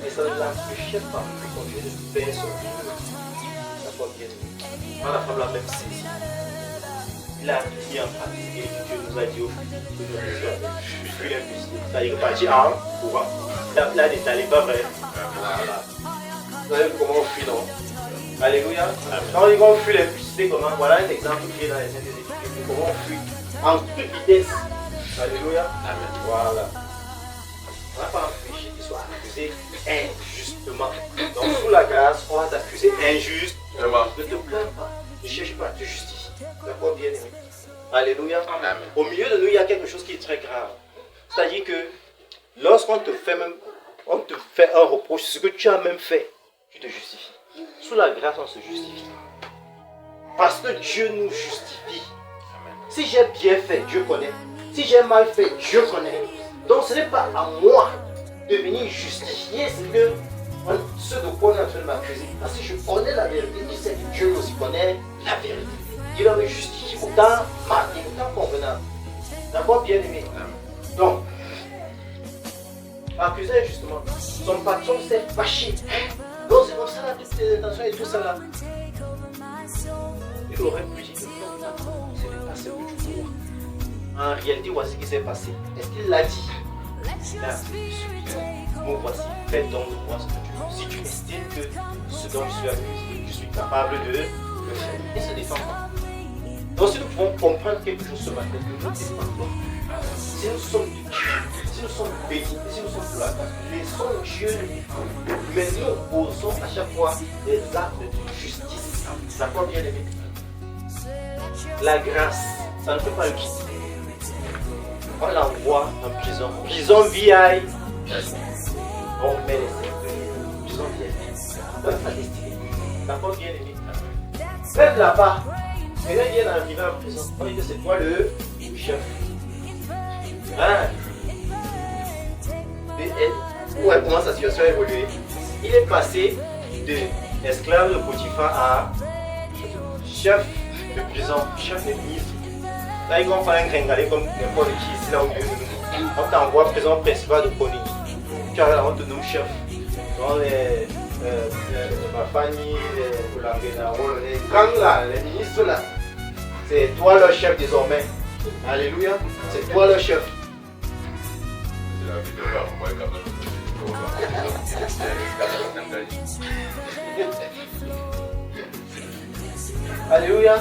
Mais ça ne l'empêchait pas de continuer de faire son vie. D'accord, bien aimé. Quand la femme l'a même saisi. Il a mis en pratique et Dieu nous a dit au fuir l'impudicité. C'est-à-dire que partir en courant. Là, n'étalez pas vrai. Voilà. Vous savez comment on fuit, non? Alléluia. Quand on dit qu'on fuit l'impudicité, comment? Voilà un exemple qui est dans les Saintes Écritures. Comment on fuit en toute vitesse. Alléluia. Amen. Voilà. On n'a pas en fuir. justifié, tu sois accusé injustement. Donc sous la grâce, on va t'accuser injustement. Ne te plains pas, ne cherche pas à te justifier. D'accord, bien aimé. Alléluia. Amen. Au milieu de nous, il y a quelque chose qui est très grave. C'est-à-dire que lorsqu'on te fait même, on te fait un reproche, ce que tu as même fait, tu te justifies. Sous la grâce, on se justifie. Parce que Dieu nous justifie. Si j'ai bien fait, Dieu connaît. Si j'ai mal fait, Dieu connaît. Donc ce n'est pas à moi de venir justifier ce de quoi on est en train de m'accuser. Parce que je connais la vérité, je sais que Dieu aussi connaît la vérité. Il va me justifier autant marqué, autant convenable. D'accord, bien aimé. Donc, accusé injustement, son patron s'est fâché. Donc c'est comme ça, là, toutes les intentions et tout ça là. Il aurait pu dire que non, ce n'est pas ce que tu vois. En réalité, voici ce qui s'est passé. Est-ce qu'il l'a dit? Il a dit, bon voici, fais donc de moi ce que tu veux. Si tu estimes que ce dont je suis accusé, je suis capable de le faire. Il se défend pas. Donc si nous pouvons comprendre quelque chose ce matin, que nous défendons, si nous sommes de Dieu, si nous sommes bénis, si nous sommes pour la grâce, laissons Dieu le défendre. Mais nous osons à chaque fois des actes de justice. D'accord, bien aimé? La grâce, ça ne peut pas le quitter. On l'envoie en prison. Prison VI. On met les secteurs. Prison VI. Dans sa destinée. D'accord, bien aimé? Même là-bas, quelqu'un vient d'arriver en prison. On dit que c'est toi le chef. Hein? Ouais, comment sa situation a évolué? Il est passé de esclave de Potiphar à chef de prison, chef de ministre. Là, ils vont faire un gringalet comme n'importe qui ici, là au milieu de nous. On t'envoie prison principale de Pony. Tu as la honte de nos chefs. Dans ma famille, les grands là, les ministres là. C'est toi leur chef désormais. Alléluia. C'est toi leur chef. C'est la vie de l'homme, moi, quand même. Alléluia.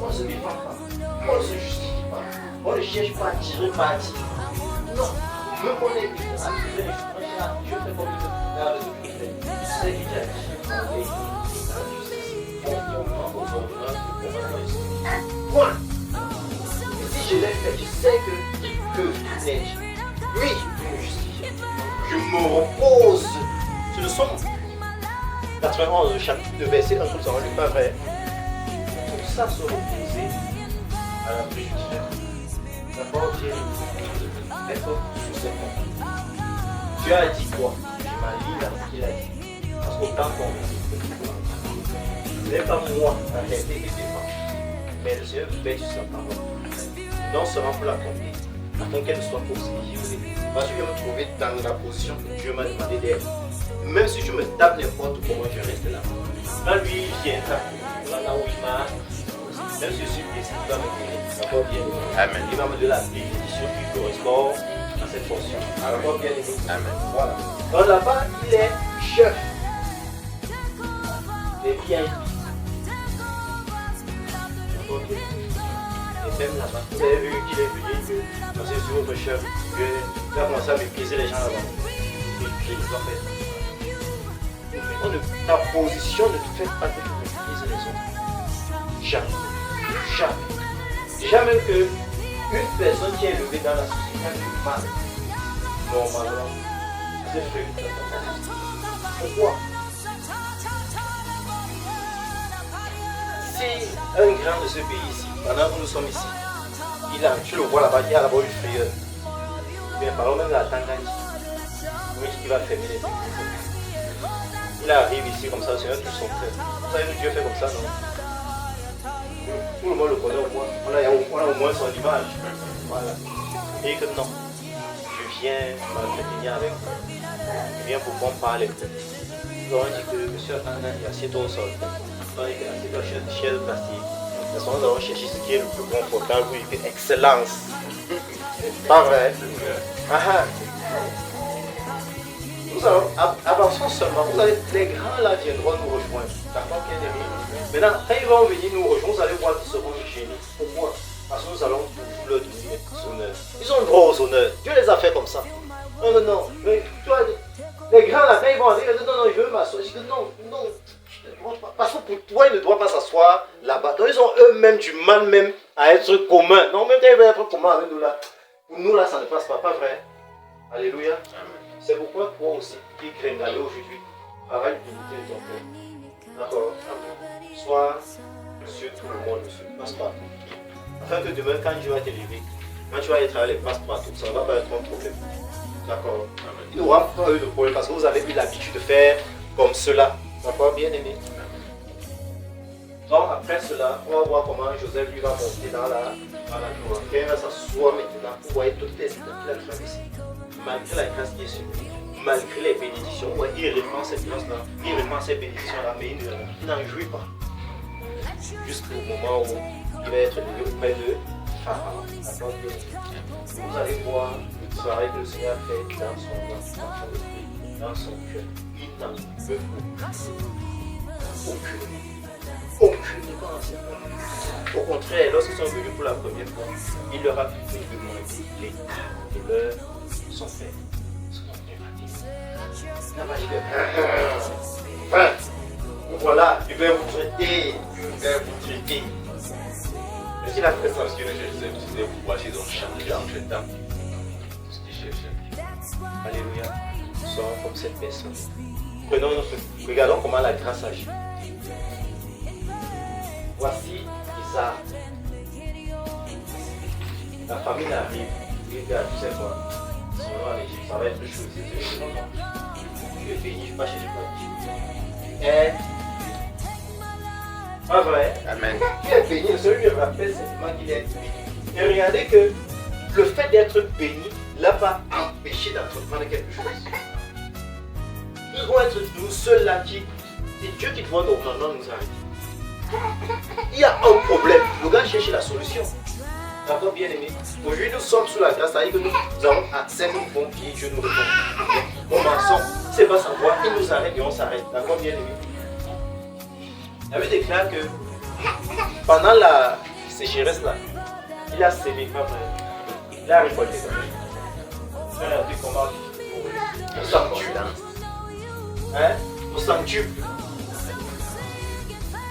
On ne se défend pas. On ne se justifie pas. On ne cherche pas à tirer parti. Non. Même on est accusé, je fais comme il veut. Tu sais qu'il y a des point. Si je l'ai fait, je sais que neige. Oui, je me justifie. Je me repose sur le son. 91, chapitre de verset 1, tout ça, on n'est pas vrai. Tout ça se reposer à la préjudice. D'abord, Dieu est sous ses comptes. Dieu a dit quoi? Je m'aligne à ce qu'il a dit. Parce qu'autant qu'on ce n'est pas moi la réalité qui défend, mais le Seigneur veille sur sa parole. Non seulement pour l'accomplir, afin qu'elle soit possible. Parce que je vais me trouver dans la position que Dieu m'a demandé d'être. Même si je me tape n'importe comment, je reste là. Quand lui viendra, là où il m'a, même si je suis blessé, il va me guérir. D'accord, bien. Amen. Il va me donner la bénédiction qui correspond à cette fonction. D'accord, bien. Amen. Voilà. Donc là-bas, il est chef. Les VIP. Et même là-bas, vous avez vu qu'il est venu, parce que sur votre chef, il a commencé à mépriser les gens là-bas. Et il va faire. Ta position ne te fait pas que tu méprises les autres. Jamais. Jamais. Jamais que une personne qui est élevée dans la société a du mal. Normalement, c'est fait. Pourquoi? Si un grand de ce pays ici, pendant que nous sommes ici, tu le vois là-bas, il y a là-bas une frayeur. Bien, parlons même de la Tanzanie. Oui, qui va fermer les yeux. Il arrive ici comme ça, le Seigneur touche son cœur. Vous savez que Dieu fait comme ça, non? Tout le monde le connaît au moins. On a au moins son image. Voilà. Et que non, je viens m'entretenir avec vous. Je viens pour qu'on parle. Nous avons dit que monsieur Anani, assieds-toi au sol. Nous avons dit que assieds-toi sur une chaise plastique. Nous allons chercher ce qui est le plus confortable pour lui. Excellence. Pas vrai? Nous allons avançons seulement. Vous allez, les grands là viendront nous rejoindre. D'accord, bien aimé. Maintenant, quand ils vont venir nous rejoindre, vous allez voir qu'ils seront gênés. Pourquoi? Parce que nous allons toujours leur donner des honneurs. Ils ont droit aux honneurs. Dieu les a fait comme ça. Non, non, non. Mais, toi, les grands là, quand ils vont arriver, ils disent non, non, je veux m'asseoir. Je dis non, non. Parce que pour toi, il ne doit pas s'asseoir là-bas. Donc, ils ont eux-mêmes du mal même à être communs. Non, même quand ils veulent être communs avec nous là, pour nous là, ça ne passe pas, pas vrai? Alléluia. C'est pourquoi toi aussi, qui crains d'aller aujourd'hui, travaille d'unité de ton père. D'accord? Sois sur tout le monde, monsieur. Passe partout. Afin que demain, quand Dieu va t'élever, quand tu vas être avec les passe partout, ça ne va pas être un problème. D'accord? Il n'y aura pas eu de problème parce que vous avez eu l'habitude de faire comme cela. D'accord, bien aimé? Donc après cela, on va voir comment Joseph lui va monter dans la gloire. Quand il va s'asseoir maintenant, vous voyez toutes les étapes qu'il a traversées. Malgré la grâce qui est sur lui, malgré les bénédictions, ouais, il reprend cette grâce-là, il reprend ces bénédictions-là, mais il n'en jouit pas. Jusqu'au moment où il va être élevé auprès de Pharaon. D'accord, bien aimé? Vous allez voir le travail que le Seigneur fait dans son âme, dans son esprit, dans son cœur. Il n'en veut aucune pensée. Au contraire, lorsqu'ils sont venus pour la première fois, il leur a fait demander l'état de leur son père. Là-bas, il va voilà, il va vous traiter, il va vous traiter. Mais qu'il a fait ça parce que Joseph disait pourquoi ils ont changé entre temps. Tout ce qu'ils cherchaient. Alléluia. Nous sommes comme cette personne. Prenons notre. Regardons comment la grâce agit. Voici Isaac. La famille arrive. Il dit à tu sais quoi, si on va en Égypte, ça va être chaud. Non, non. Tu es béni, je ne suis pas chez toi. Et. Pas vrai? Amen. Tu es béni, le Seigneur lui rappelle simplement qu'il est béni. Et regardez que le fait d'être béni ne l'a pas empêché d'entreprendre quelque chose. Nous devons être nous seuls là qui. C'est Dieu qui doit normalement nous arrêter. Il y a un problème. Le gars cherche la solution. D'accord, bien aimé. Aujourd'hui, nous sommes sous la grâce, c'est-à-dire que nous avons accès, nous pouvons prier, Dieu nous répond. Commençons. C'est pas savoir, il nous arrête et on s'arrête. D'accord, bien aimé. Il avait déclaré que pendant la sécheresse là, il a sémé, pas vrai. Il a récolté quand même. Regardez comment on s'entue. Hein? On s'entue.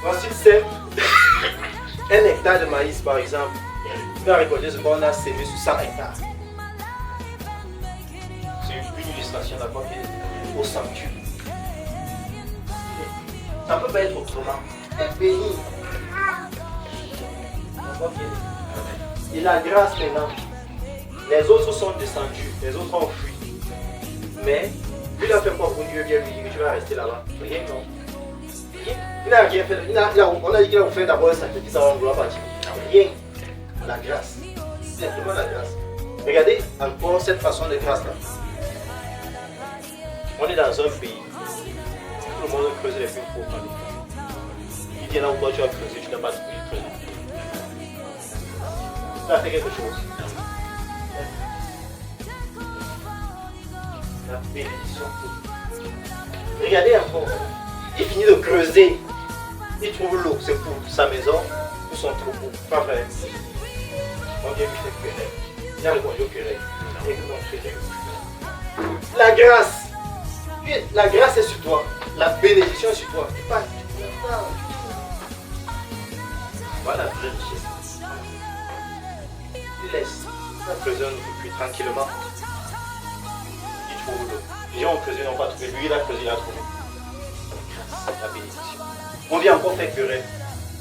Voici le sème. Un hectare de maïs par exemple. Il a récolté ce qu'on a sémé sur 100 hectares. C'est une illustration d'accord au sanctuaire. Ça ne peut pas être autrement. C'est béni. Et la grâce maintenant. Les autres sont descendus, les autres ont fui. Mais lui a fait quoi pour Dieu vient lui dire que tu vas rester là-bas? Rien, non. Il n'a rien fait. On a dit qu'il a offert d'abord un sacrifice avant de vouloir partir. Rien. La grâce. Simplement la grâce. Regardez encore cette façon de grâce là. On est dans un pays. Tout le monde creuse les puits pour parler. Il dit là où toi tu as creusé, tu n'as pas trouvé creuser. Tu as fait quelque chose. La bénédiction. Regardez encore. Il finit de creuser. Il trouve l'eau. C'est pour sa maison, pour son troupeau. Pas vrai. On vient lui faire querelle. Il a répondu au querelle. La grâce. La grâce est sur toi. La bénédiction est sur toi. Tu passes. Voilà la vraie richesse. Il laisse la creuser un autre puits tranquillement. Il trouve l'eau. Les gens ont creusé, n'ont pas trouvé. Lui, il a creusé, il a trouvé. La grâce, la bénédiction. On vient encore faire querelle.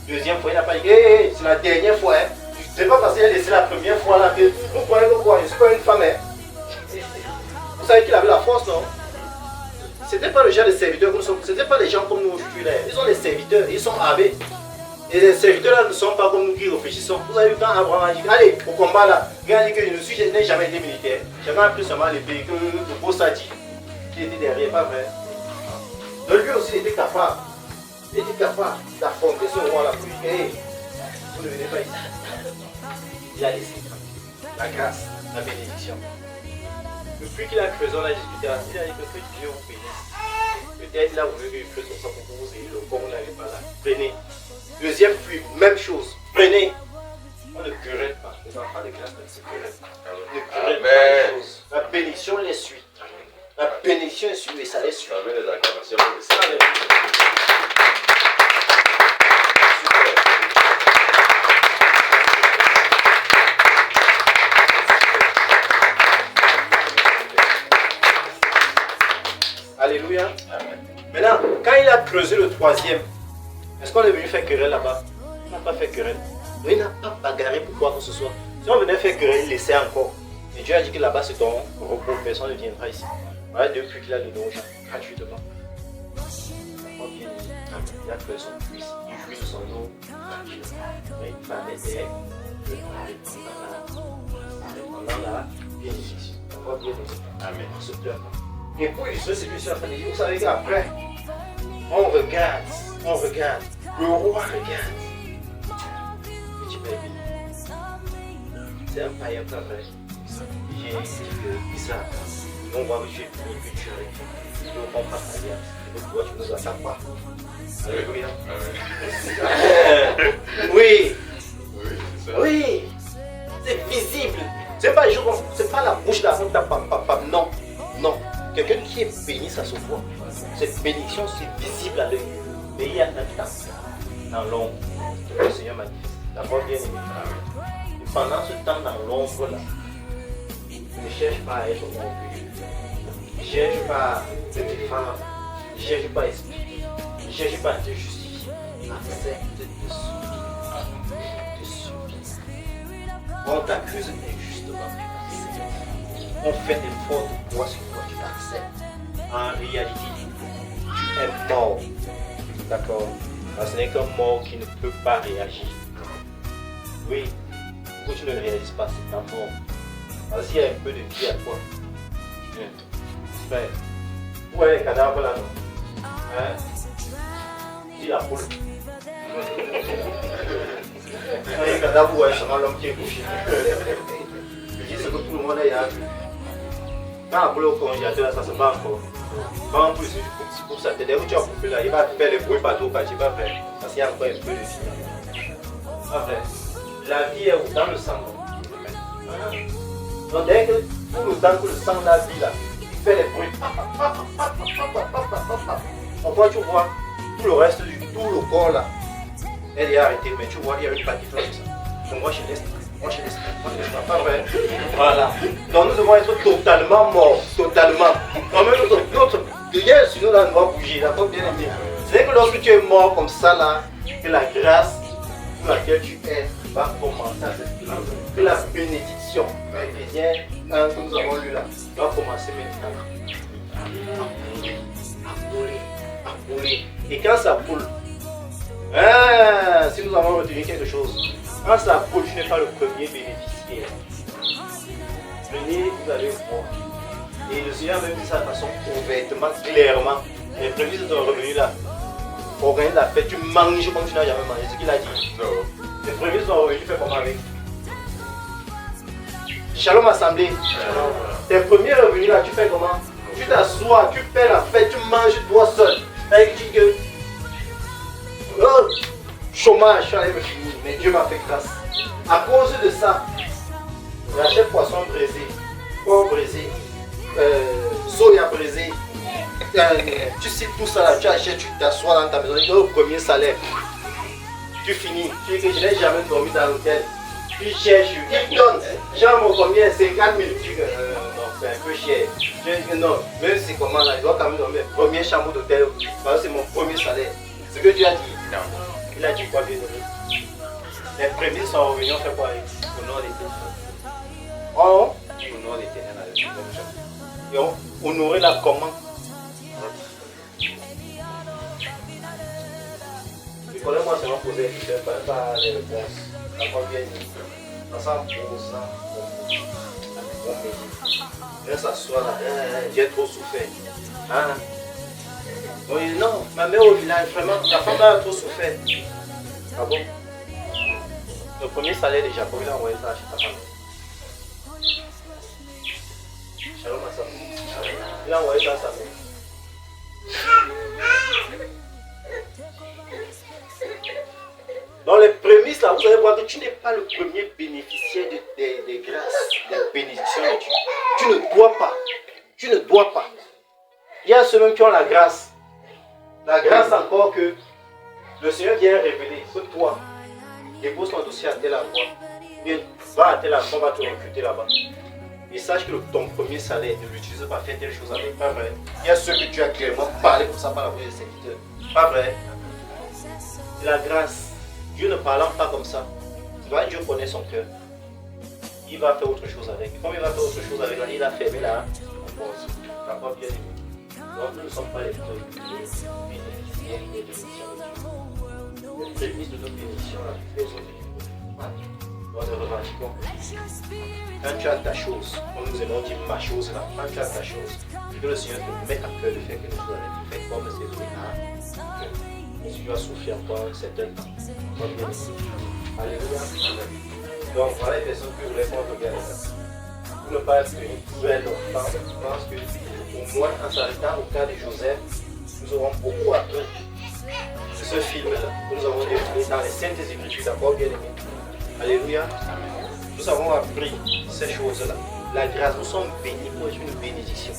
Deuxième fois, il n'a pas dit, hey, c'est la dernière fois. Hein. C'est pas parce qu'il a laissé la première fois là que vous croyez quoi, je ne suis pas une femme. Hein. Vous savez qu'il avait la force, non? C'était pas le genre de serviteurs comme nous sommes. C'était pas les gens comme nous aujourd'hui. Ils sont les serviteurs, ils sont armés. Et les serviteurs là ne sont pas comme nous qui réfléchissons. Vous avez vu quand Abraham a dit, allez, au combat là, regardez que je n'ai jamais été militaire. J'avais appris seulement l'épée que le boss a dit. Il était derrière, pas vrai. Donc lui aussi il était capable. Il était capable d'affronter ce roi-là pour lui dire, hey, vous ne venez pas ici. Il a laissé la grâce, la bénédiction. Depuis qu'il a creusé, on a discuté, il a dit que Dieu vous bénisse. Peut-être il a voulu que je creuse comme ça pour vous aider, le bon n'allait pas là. Prenez. Deuxième puits, même chose. Prenez. On ne querelle pas. Les enfants de grâce ne se querellent pas. Ne Amen. querellent pas les choses. La bénédiction les suit. La bénédiction est suivie et ça les suit. Amen. Les acclamations pour le Seigneur. Alléluia. Amen. Maintenant, quand il a creusé le troisième, est-ce qu'on est venu faire querelle là-bas? Il n'a pas fait querelle. Il n'a pas bagarré pour quoi que ce soit. Si on venait faire querelle, il laissait encore. Et Dieu a dit que là-bas c'est ton repos, personne ne viendra ici. Voilà depuis qu'il a donné aux gens gratuitement. Il a créé son fils, il jouit de son nom. Mais il va l'aider. Pendant la bénédiction. On va bien aimer. Amen. On se plaît pas. Et pour illustrer cette mission, vous savez qu'après, on regarde, le roi regarde. Petit bébé, c'est un païen pas vrai. J'ai dit que Isaac, on voit que tu es venu, que tu es avec nous. Tu ne comprends pas ta guerre. Et pourquoi tu nous attaques pas? Alléluia. Oui, oui, c'est visible. C'est pas la bouche de la honte, papa, non, non. Quelqu'un qui est béni, ça se voit. Cette bénédiction, c'est visible à l'œil. Mais il y a un temps dans l'ombre. Le Seigneur manifeste. D'abord, bien aimé. Et pendant ce temps dans l'ombre-là, ne cherche pas à être orgueilleux. Ne cherche pas à te défendre. Ne cherche pas à expliquer. Ne cherche pas à te justifier. Accepte de subir. On t'accuse injustement. On fait des fautes de toi sur toi, tu l'acceptes. En réalité, tu es mort. D'accord? Ce n'est qu'un mort qui ne peut pas réagir. Oui, pourquoi tu ne le réalises pas, c'est ta mort. Parce qu'il y a un peu de vie à toi. Frère, où est le cadavre là, non? Hein? Dis la poule. Le cadavre, où est seulement l'homme qui est couché? Je dis ce que tout le monde a vu. Quand après au congélateur, ça se bat encore. Quand en plus, pour ça, dès que tu as coupé là, il va faire les bruits partout, il va faire. Parce qu'il y a encore un peu de vie. Après, la vie est dans le sang. Donc dès que tout le temps que le sang la vie là, il fait les bruits. Enfin, tu vois, tout le reste du tout le corps là, elle est arrêtée, mais tu vois, il y a une partie comme ça. Donc moi je laisse. Moi je laisse pas vrai. Voilà. Donc nous devons être totalement morts. Totalement. Quand même notre rien sur nous là ne va bouger. D'accord, bien aimé. C'est que lorsque tu es mort comme ça là, que la grâce pour laquelle tu es va commencer à s'exprimer. Que la bénédiction, Éphésiens 1 que nous avons lu là, va commencer maintenant. À couler. Et quand ça coule, si nous avons retenu quelque chose, quand ça coule, tu n'es pas le premier bénéficiaire. Venez, vous allez voir. Et le Seigneur a même dit ça de façon ouvertement, clairement. Les prémices sont revenus là. Organise la fête, tu manges comme tu n'as jamais mangé. C'est ce qu'il a dit. Non. Les prémices sont revenus, tu fais comment avec? Shalom assemblée. Tes premiers revenus là, tu fais comment? Tu t'assois, tu fais la fête, tu manges toi seul. Avec qui que chômage, je suis allé me finir, mais Dieu m'a fait grâce. À cause de ça, j'achète poisson braisé, porc braisé, soya braisé. Tu cites tout ça là, tu achètes, tu t'assois dans ta maison, tu donnes le premier salaire. Tu finis, tu dis que je n'ai jamais dormi dans l'hôtel. Tu cherches, il donne. Genre mon combien, 50 000. Tu dis que non, c'est un peu cher. Je dis que non, même si c'est comment là, je dois quand même dormir. Premier chambre d'hôtel, parce que c'est mon premier salaire. Ce que Dieu a dit. Non. Il a dit quoi, bien donné? Les prémices sont revenus, on fait quoi avec? Au nom d'éternel. Oh, au nom d'éternel. Et on honorait la commande. Tu connais moi, c'est moi poser des questions, je ne connais pas les réponses. La première nuit, on s'en pose, on médite. Et on s'assoit là, j'ai trop souffert. Hein? On dit non, ma mère au village, vraiment, ta femme a trop souffert. Ah bon? Le premier salaire de Jacob, il a envoyé ça chez ta femme. Shalom à ça. Il a envoyé ça à sa mère. Dans les prémices là, vous savez voir que tu n'es pas le premier bénéficiaire des grâces, des bénédictions de Dieu. Tu ne dois pas. Tu ne dois pas. Il y a ceux-mêmes qui ont la grâce. La grâce encore que le Seigneur vient révéler que toi, dépose ton dossier à tel endroit. Bien, va à tel endroit, on va te recruter là-bas. Et sache que ton premier salaire, ne l'utilise pas, faire telle chose avec. Pas vrai. Il y a ceux que tu as clairement parlé pour ça par la voix des serviteurs. Pas vrai. C'est la grâce. Dieu ne parlant pas comme ça. Dieu connaît son cœur. Il va faire autre chose avec. Comme il va faire autre chose avec, il a fermé là. On va bien aimé. Donc nous ne sommes pas les bénéficiaires des bénédictions de Dieu. Les prémices de nos bénédictions, la plupart sont des nous ne revendiquons. Quand tu as ta chose, comme nous aimons dire ma chose là, quand tu as ta chose, que le Seigneur te met à cœur de faire quelque chose avec, fais comme ces autres-là. Tu vas souffrir encore un certain temps. Alléluia. Donc voilà les personnes que vous voulez qu'on regarde ça. Pour ne pas être une nouvelle enfant, je pense que au moins en s'arrêtant au cas de Joseph, nous aurons beaucoup appris de ce film-là que nous avons découvert dans les Saintes Écritures, d'abord bien aimé. Alléluia. Nous avons appris ces choses-là. La grâce, nous sommes bénis pour être une bénédiction.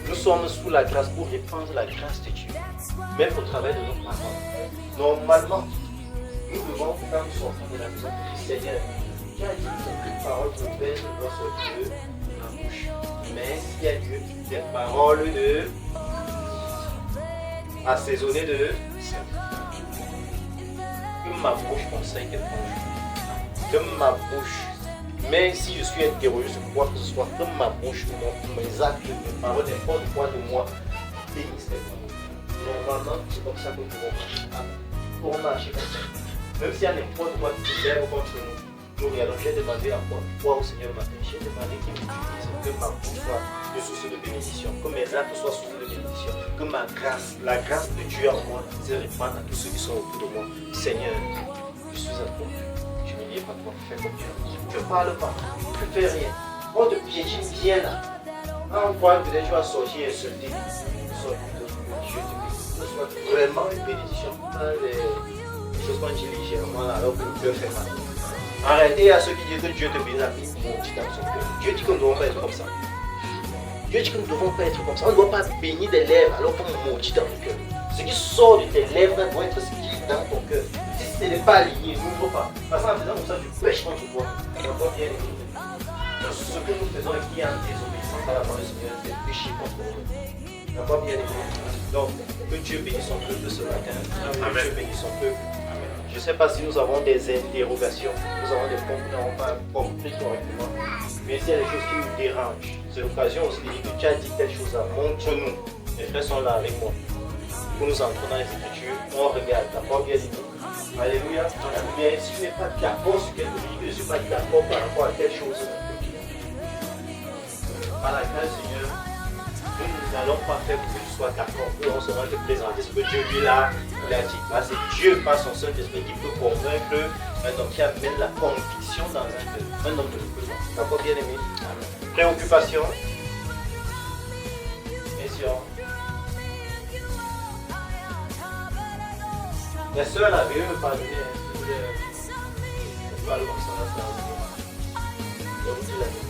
Nous sommes sous la grâce pour répandre la grâce de Dieu, même au travers de nos paroles. Normalement, nous devons, quand nous sortons de la maison, dire Seigneur, tu as dit que les paroles de Père doivent sortir de ma bouche. Mais s'il y a Dieu, des paroles de assaisonnées de que ma bouche conseille quelque chose. Que ma bouche, même si je suis interrogé sur quoi que ce soit, que ma bouche, mes actes, mes paroles, n'importe quoi de moi, bénisse les paroles. Normalement, c'est comme ça que nous pouvons marcher. Pour marcher comme ça. Même s'il y a n'importe quoi qui se lève contre nous, nous regardons, j'ai demandé à quoi au Seigneur le matin, j'ai demandé qu'il m'utilise, que ma bouche soit de source de bénédiction, que mes actes soient source de bénédiction, que ma grâce, la grâce de Dieu en moi, se répande à tous ceux qui sont autour de moi. Seigneur, je suis à toi. Je ne lie pas toi, fais comme Dieu. Je ne parle pas, je ne fais rien. On te piétine bien là. Quand on voit que tu vas sortir et insulter, sors plutôt que Dieu te bénisse. Ce soit vraiment une bénédiction. Pas des choses qu'on dit légèrement alors que le cœur fait mal. Arrêtez à ceux qui disent que Dieu te bénit, maudit dans son cœur. Dieu dit que nous ne devons pas être comme ça. Dieu dit que nous ne devons pas être comme ça. On ne doit pas bénir des lèvres alors qu'on maudit dans le cœur. Ce qui sort de tes lèvres doit être ce qui est dans ton cœur. Si ce n'est pas aligné, nous ne devons pas. Parce qu'en faisant comme ça, tu pêches contre toi. Et on doit bien aimé. Ce que nous faisons et qui est en désobéissance à la parole du Seigneur, c'est pécher contre nous. On doit bien aimé. Donc, que Dieu bénisse son peuple ce matin. Que Dieu bénisse son peuple. Je ne sais pas si nous avons des interrogations, nous avons des points que nous n'avons pas compris correctement. Mais s'il y a des choses qui nous dérangent, c'est l'occasion aussi de dire que tu as dit telle chose là, montre-nous. Les frères sont là avec moi. Pour nous entrer dans les Écritures, on regarde, d'accord, bien dit. Alléluia. Mais si tu n'es pas d'accord sur quelque chose, que je ne suis pas d'accord par rapport à telle chose, par la grâce du Seigneur, nous n'allons pas faire pour que tu sois d'accord. Nous allons seulement te présenter ce que Dieu lui là, il a dit. Là, c'est Dieu par son Saint-Esprit qui peut convaincre un homme qui amène la conviction dans un cœur. Un homme de l'opposant. D'accord, bien aimé. Préoccupation. Mission. Les sœurs là, veuillez me pardonner. Je parle comme ça, là, je vous dis la vérité.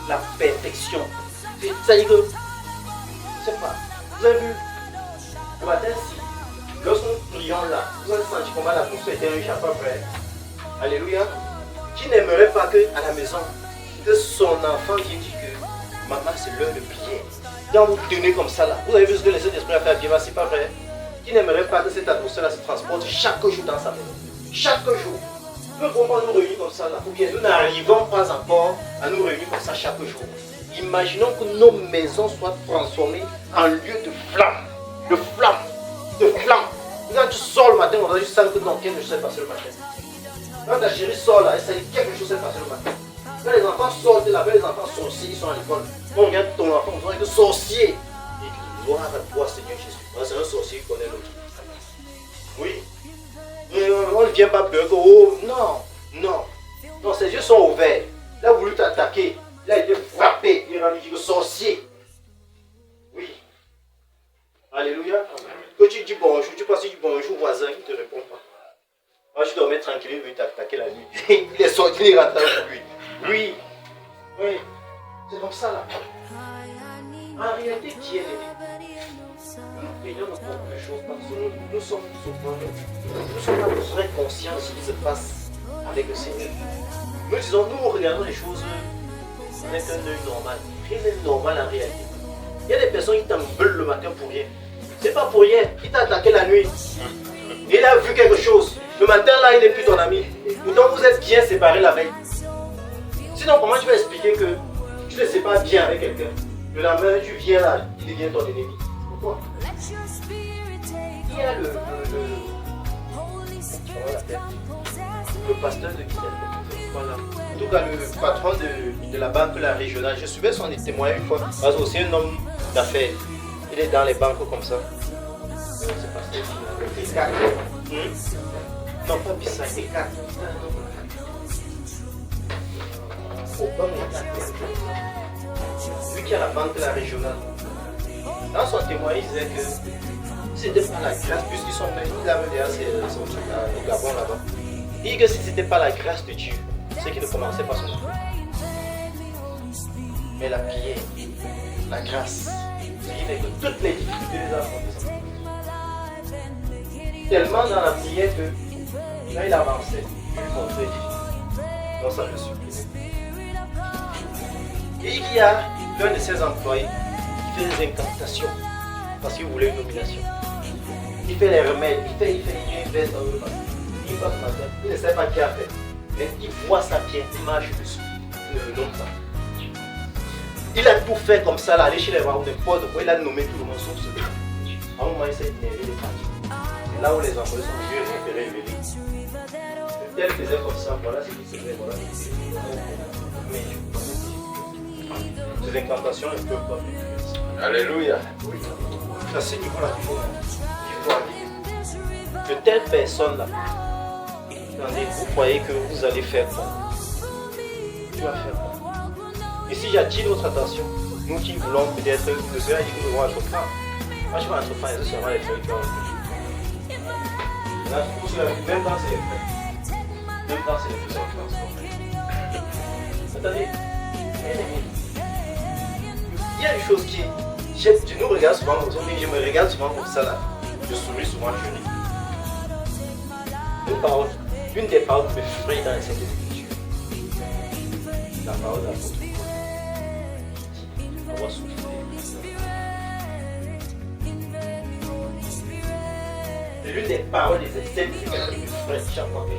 La perfection. C'est-à-dire que, je ne sais pas, vous avez vu, le matin, si, lorsque nous prions là, vous avez senti comment la pousse était un chapeau près. Alléluia. Qui n'aimerait pas qu'à la maison, que son enfant vienne dire que maman, c'est l'heure de prier. Quand vous tenez comme ça là, vous avez vu ce que les Saint-Esprit a fait à Biéva, c'est pas vrai. Qui n'aimerait pas que cette atmosphère-là se transporte chaque jour dans sa maison. Chaque jour. Nous ne pouvons pas nous réunir comme ça là. Ou bien nous n'arrivons pas encore à nous réunir comme ça chaque jour. Imaginons que nos maisons soient transformées en lieu de flammes. De flammes. De flammes. Quand tu sors le matin, on va juste sentir que non, quelque chose s'est passé le matin. Quand ta chérie sort là, elle sait que quelque chose s'est passé le matin. Quand les enfants sortent de là-bas, les enfants sorciers, ils sont à l'école. On regarde ton enfant, on dirait que sorcier. Et gloire à toi, Seigneur Jésus. C'est un sorcier qui connaît l'autre. Oui. On ne vient pas peur que, oh, non, non. Non, ses yeux sont ouverts. Il a voulu t'attaquer. Il a été frappé. Il est rendu que sorcier. Oui. Alléluia. Que tu dis bonjour, tu passes, tu dis bonjour au voisin, il ne te répond pas. Moi, je dormais tranquille, il est venu t'attaquer la nuit. Il est sorti, il est rentré pour lui. Oui, oui, c'est comme ça là. En réalité, qui est l'ennemi? Nous prions pour quelque chose parce que nous sommes souvent, nous sommes pas très conscients de ce qui se passe avec le Seigneur. Nous disons, nous regardons les choses avec un œil normal. Rien n'est normal en réalité. Il y a des personnes qui t'embellent le matin pour rien. C'est pas pour rien, il t'a attaqué la nuit. Il a vu quelque chose. Le matin là, il n'est plus ton ami. Pourtant, vous êtes bien séparés la veille. Sinon, comment tu vas expliquer que tu ne sais pas bien avec quelqu'un? Le lendemain, tu viens là, il devient ton ennemi. Pourquoi? Il y a le pasteur de Guinée. Voilà. En tout cas, le patron de la banque la régionale, je suivais son témoin une fois. Parce que c'est un homme d'affaires. Il est dans les banques comme ça. C'est pasteur T4. Non, pas Bissa, T4. Lui qui a la banque la régionale. Dans son témoin, il disait que c'était pas la grâce, puisqu'ils sont venus, il avait déjà son truc au Gabon là-bas. Il dit que si c'était pas la grâce de Dieu, c'est qu'il ne commençait pas son enfant. Mais la prière, la grâce, ce qui fait que toutes les difficultés les a affrontées. Tellement dans la prière que quand il avançait, il lui montrait Dieu. Donc ça le surprenait. Et il y a l'un de ses employés qui fait des incantations parce qu'il voulait une nomination. Il fait les remèdes, il investe dans le matin. Il passe le matin, il ne sait pas qui a fait. Mais il voit sa pierre, il marche dessus, il ne le nomme pas. Il a tout fait comme ça, là, aller chez les rois, n'importe quoi, il a nommé tout le monde sauf celui. À un moment, il s'est énervé, il est parti. Et là où les employés sont venus révéler. Tel faisait comme ça, voilà ce qu'il faisait, voilà ce qu'il faisait. Mais ces incantations ne peuvent pas faire. Alléluia. Oui. À ce niveau-là, il faut que telle personne-là, attendez, vous croyez que vous allez faire quoi? Tu vas faire quoi? Et si j'attire votre attention, nous qui voulons peut-être, le Seigneur dit que nous devons entreprendre. Moi, je vais entreprendre, c'est seulement les feuilles qui vont entreprendre. Même quand c'est les feuilles. Même quand c'est les feuilles, c'est attendez, il y a une chose qui est. Tu nous regardes souvent comme ça, mais je me regarde souvent comme ça là. Je souris souvent, je ris. Une des paroles qui me frappe dans les Saintes Écritures. La parole d'apôtre. On va souffrir. C'est l'une des paroles des Saintes Écritures qui me frappe chaque fois que je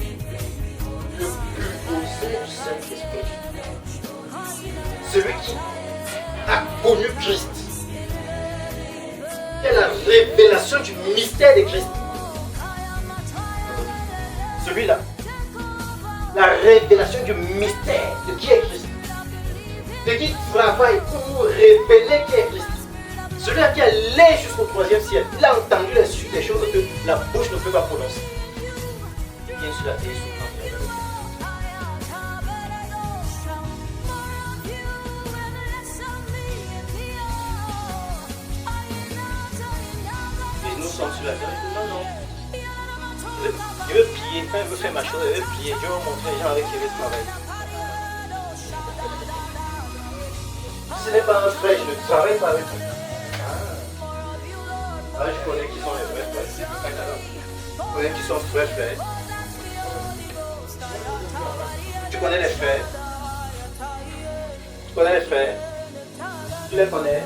dis. Le plus beau, c'est le Saint-Esprit. Celui qui a connu Christ. Qui a la révélation du mystère de Christ. Celui-là, la révélation du mystère de qui est Christ. De qui travaille pour révéler qui est Christ. Celui-là qui allait jusqu'au 3e ciel. Il a entendu des choses que la bouche ne peut pas prononcer. Bien sûr, la terre est souffrante. Sur la terre. Non, non. Je veux prier. Quand je veux faire ma chose, je veux prier. Je veux montrer les gens avec qui je vais travailler. Ce n'est pas un frère, je ne travaille pas avec lui. Ah, je connais qui sont les vrais frères. Je connais qui sont frères. Tu connais les frères. Tu connais les frères. Tu les connais.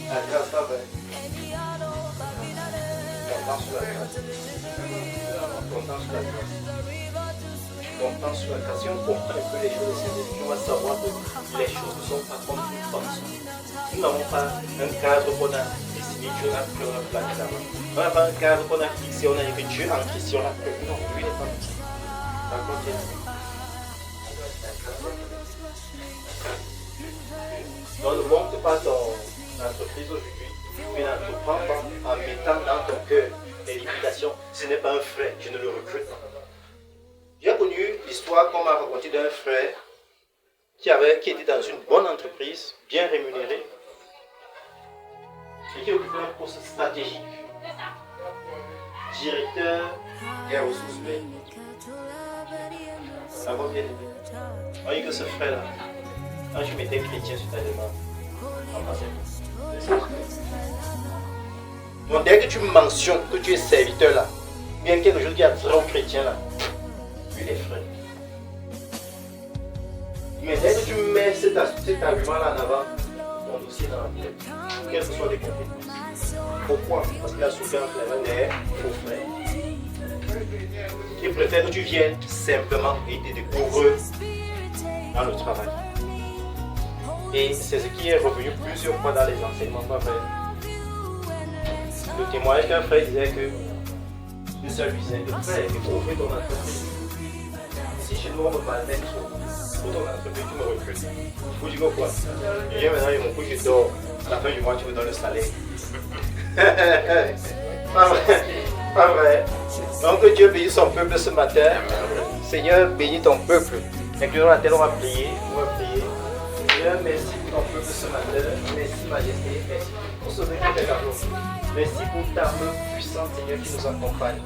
La grâce, pas vrai. Content sur la grâce. Content sur la grâce. Content sur la grâce. Si on comprend un peu les choses de ces études, on va savoir que les choses ne sont pas comme nous pensons. Nous n'avons pas un cadre qu'on a dessiné, Dieu a pris, on a plaqué là-bas. On n'a pas un cadre qu'on a fixé, on a dit que Dieu en Christ, on l'a pris. Non, lui n'est pas fixé. Par contre, donc ne monte pas ton entreprise aujourd'hui, mais n'entreprends pas en mettant dans ton cœur les limitations. Ce n'est pas un frère, je ne le recrute pas. J'ai connu l'histoire qu'on m'a racontée d'un frère qui était dans une bonne entreprise, bien rémunérée, et qui occupe un poste stratégique. Directeur des ressources humaines. Ça va bien aimé. Voyez que ce frère-là, quand tu mettais chrétien sur ta demande, on passait pas. Donc dès que tu mentionnes que tu es serviteur là, bien quelque chose qui a trait au chrétien là, lui les frères. Mais dès que tu mets cet argument là en avant, ton dossier dans la tête, quelles que soient les compétences. Pourquoi? Parce qu'il a souffert vraiment des faux frères. Il préfère que tu viennes simplement et te découvres dans le travail. Et c'est ce qui est revenu plusieurs fois dans les enseignements de ma frère. Le témoignage qu'un frère disait que le seul disait que frère, découvre ton entreprise. Si chez nous on me malmène trop, pour ton entreprise tu me recrutes. Il faut dire quoi? Je viens maintenant, mon coup, je dors. À la fin du mois, tu me donnes le salaire. Pas vrai. Pas vrai. Donc que Dieu bénisse son peuple ce matin. Seigneur, bénis ton peuple. Incluons la tête, on va prier. Seigneur, merci pour ton peuple ce matin. Merci Majesté. Merci pour ce que tu fais d'amour. Merci pour ta main puissante, Seigneur, qui nous accompagne.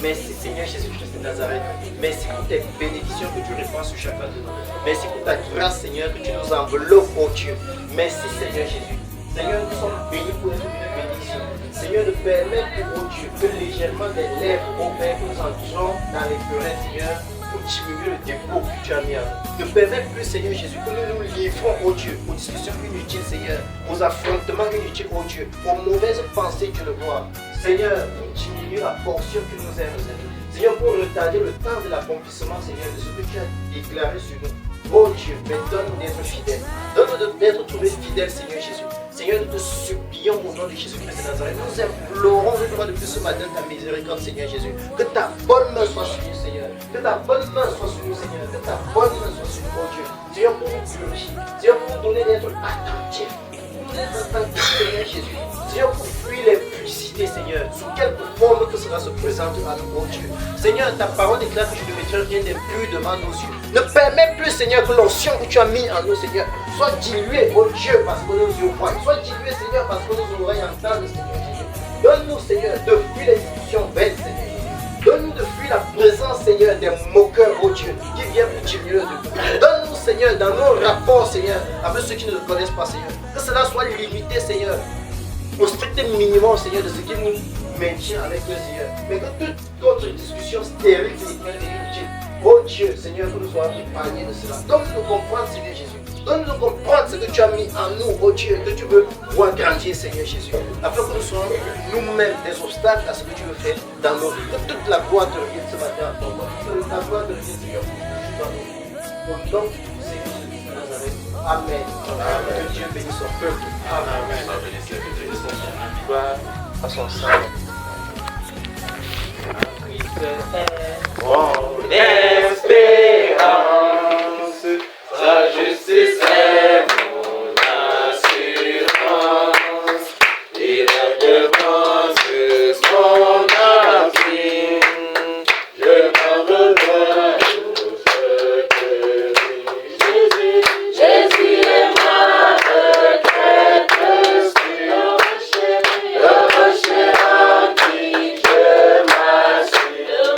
Merci Seigneur Jésus-Christ de Nazareth. Merci pour tes bénédictions que tu répands sur chacun de nous. Merci pour ta grâce, Seigneur, que tu nous enveloppes, oh Dieu. Merci Seigneur Jésus. Seigneur, nous sommes bénis pour être une bénédiction. Seigneur, de permettre, oh Dieu, que légèrement des lèvres, oh Père, que nous entrons dans les querelles, Seigneur, pour diminuer le dépôt que tu as mis en nous. Ne permets plus, Seigneur Jésus, que nous nous livrons, oh Dieu, aux discussions inutiles, Seigneur, aux affrontements inutiles, oh Dieu, aux mauvaises pensées, Dieu le vois. Seigneur, pour diminuer la portion que nous avons. Seigneur, pour retarder le temps de l'accomplissement, Seigneur, de ce que tu as déclaré sur nous. Oh Dieu, mais donne-nous d'être fidèles. Donne-nous d'être trouvés fidèles, Seigneur Jésus. Seigneur, nous te supplions au nom de Jésus-Christ de Nazareth. Nous implorons une fois de plus ce matin ta miséricorde, Seigneur Jésus. Que ta bonne main soit sur nous, Seigneur. Que ta bonne main soit sur nous, Seigneur. Que ta bonne main soit sur nous, oh Dieu. Seigneur, pour nous purifier. Seigneur, pour nous donner d'être attentifs. Pour nous être attentifs, Seigneur Jésus. Seigneur, pour fuir les publicités, Seigneur. Sous quelque forme que cela se présente à nous, oh Dieu. Seigneur, ta parole déclare que je ne mettrai rien d'impur devant nos yeux. Ne permets plus, Seigneur, que l'onction que tu as mis en nous, Seigneur, soit diluée, oh Dieu, parce que nos yeux voient. Soit diluée, Seigneur, parce que nos oreilles entendent, Seigneur Jésus. Donne-nous, Seigneur, de fuir les discussions vaines, Seigneur Jésus. Donne-nous de fuir la présence, Seigneur, des moqueurs, oh Dieu, qui viennent pour diluer de nous. Donne-nous, Seigneur, dans nos rapports, Seigneur, avec ceux qui ne te connaissent pas, Seigneur. Que cela soit limité, Seigneur, au strict minimum, Seigneur, de ce qui nous maintient avec le Seigneur. Mais que toute autre discussion stérile, Seigneur, est inutile. Oh Dieu, Seigneur, que nous soyons épargnés de cela. Donne-nous comprendre, Seigneur Jésus. Donne-nous comprendre ce que tu as mis en nous, oh Dieu, que tu veux voir grandir, Seigneur Jésus. Afin que nous soyons nous-mêmes des obstacles à ce que tu veux faire dans nos vies. Que toute la gloire te revienne ce matin à toi. Que la gloire te revienne, Seigneur, dans nos vies. Au nom du Seigneur Jésus de Nazareth. Amen. Que Dieu bénisse son peuple. Amen. Que Dieu bénisse son peuple. Gloire à son sang. Mon espérance, sa justice est mon assurance, et la défense mon appui. Je m'en reviens au secret. Jésus est ma retraite, le rocher en qui je m'assure.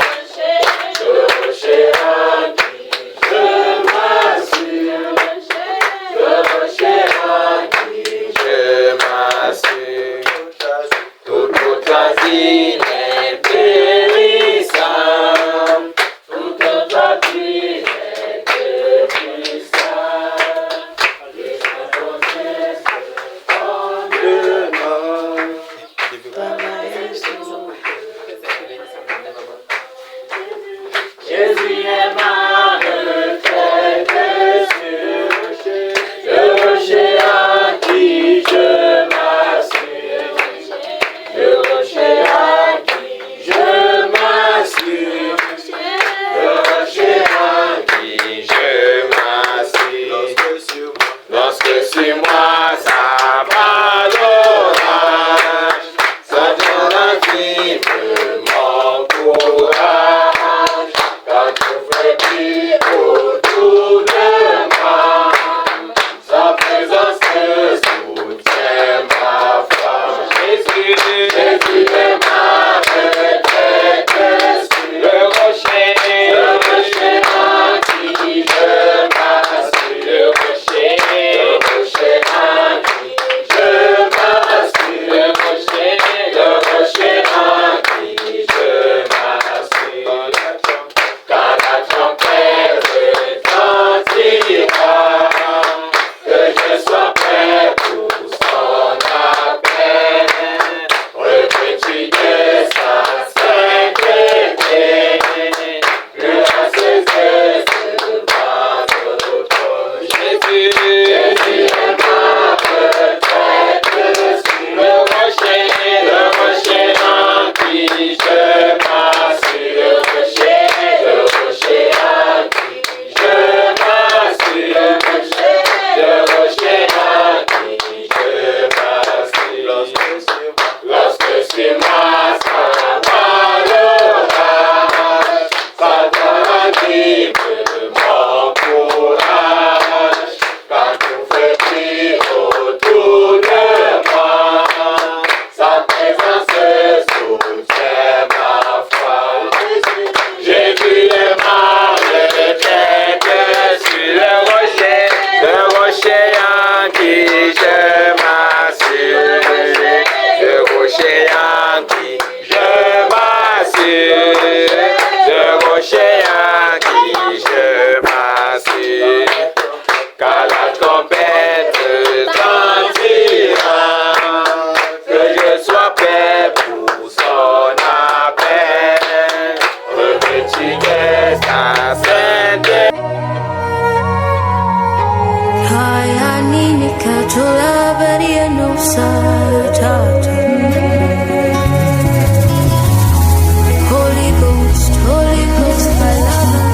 Holy Ghost, my lover,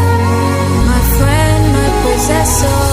my friend, my possessor.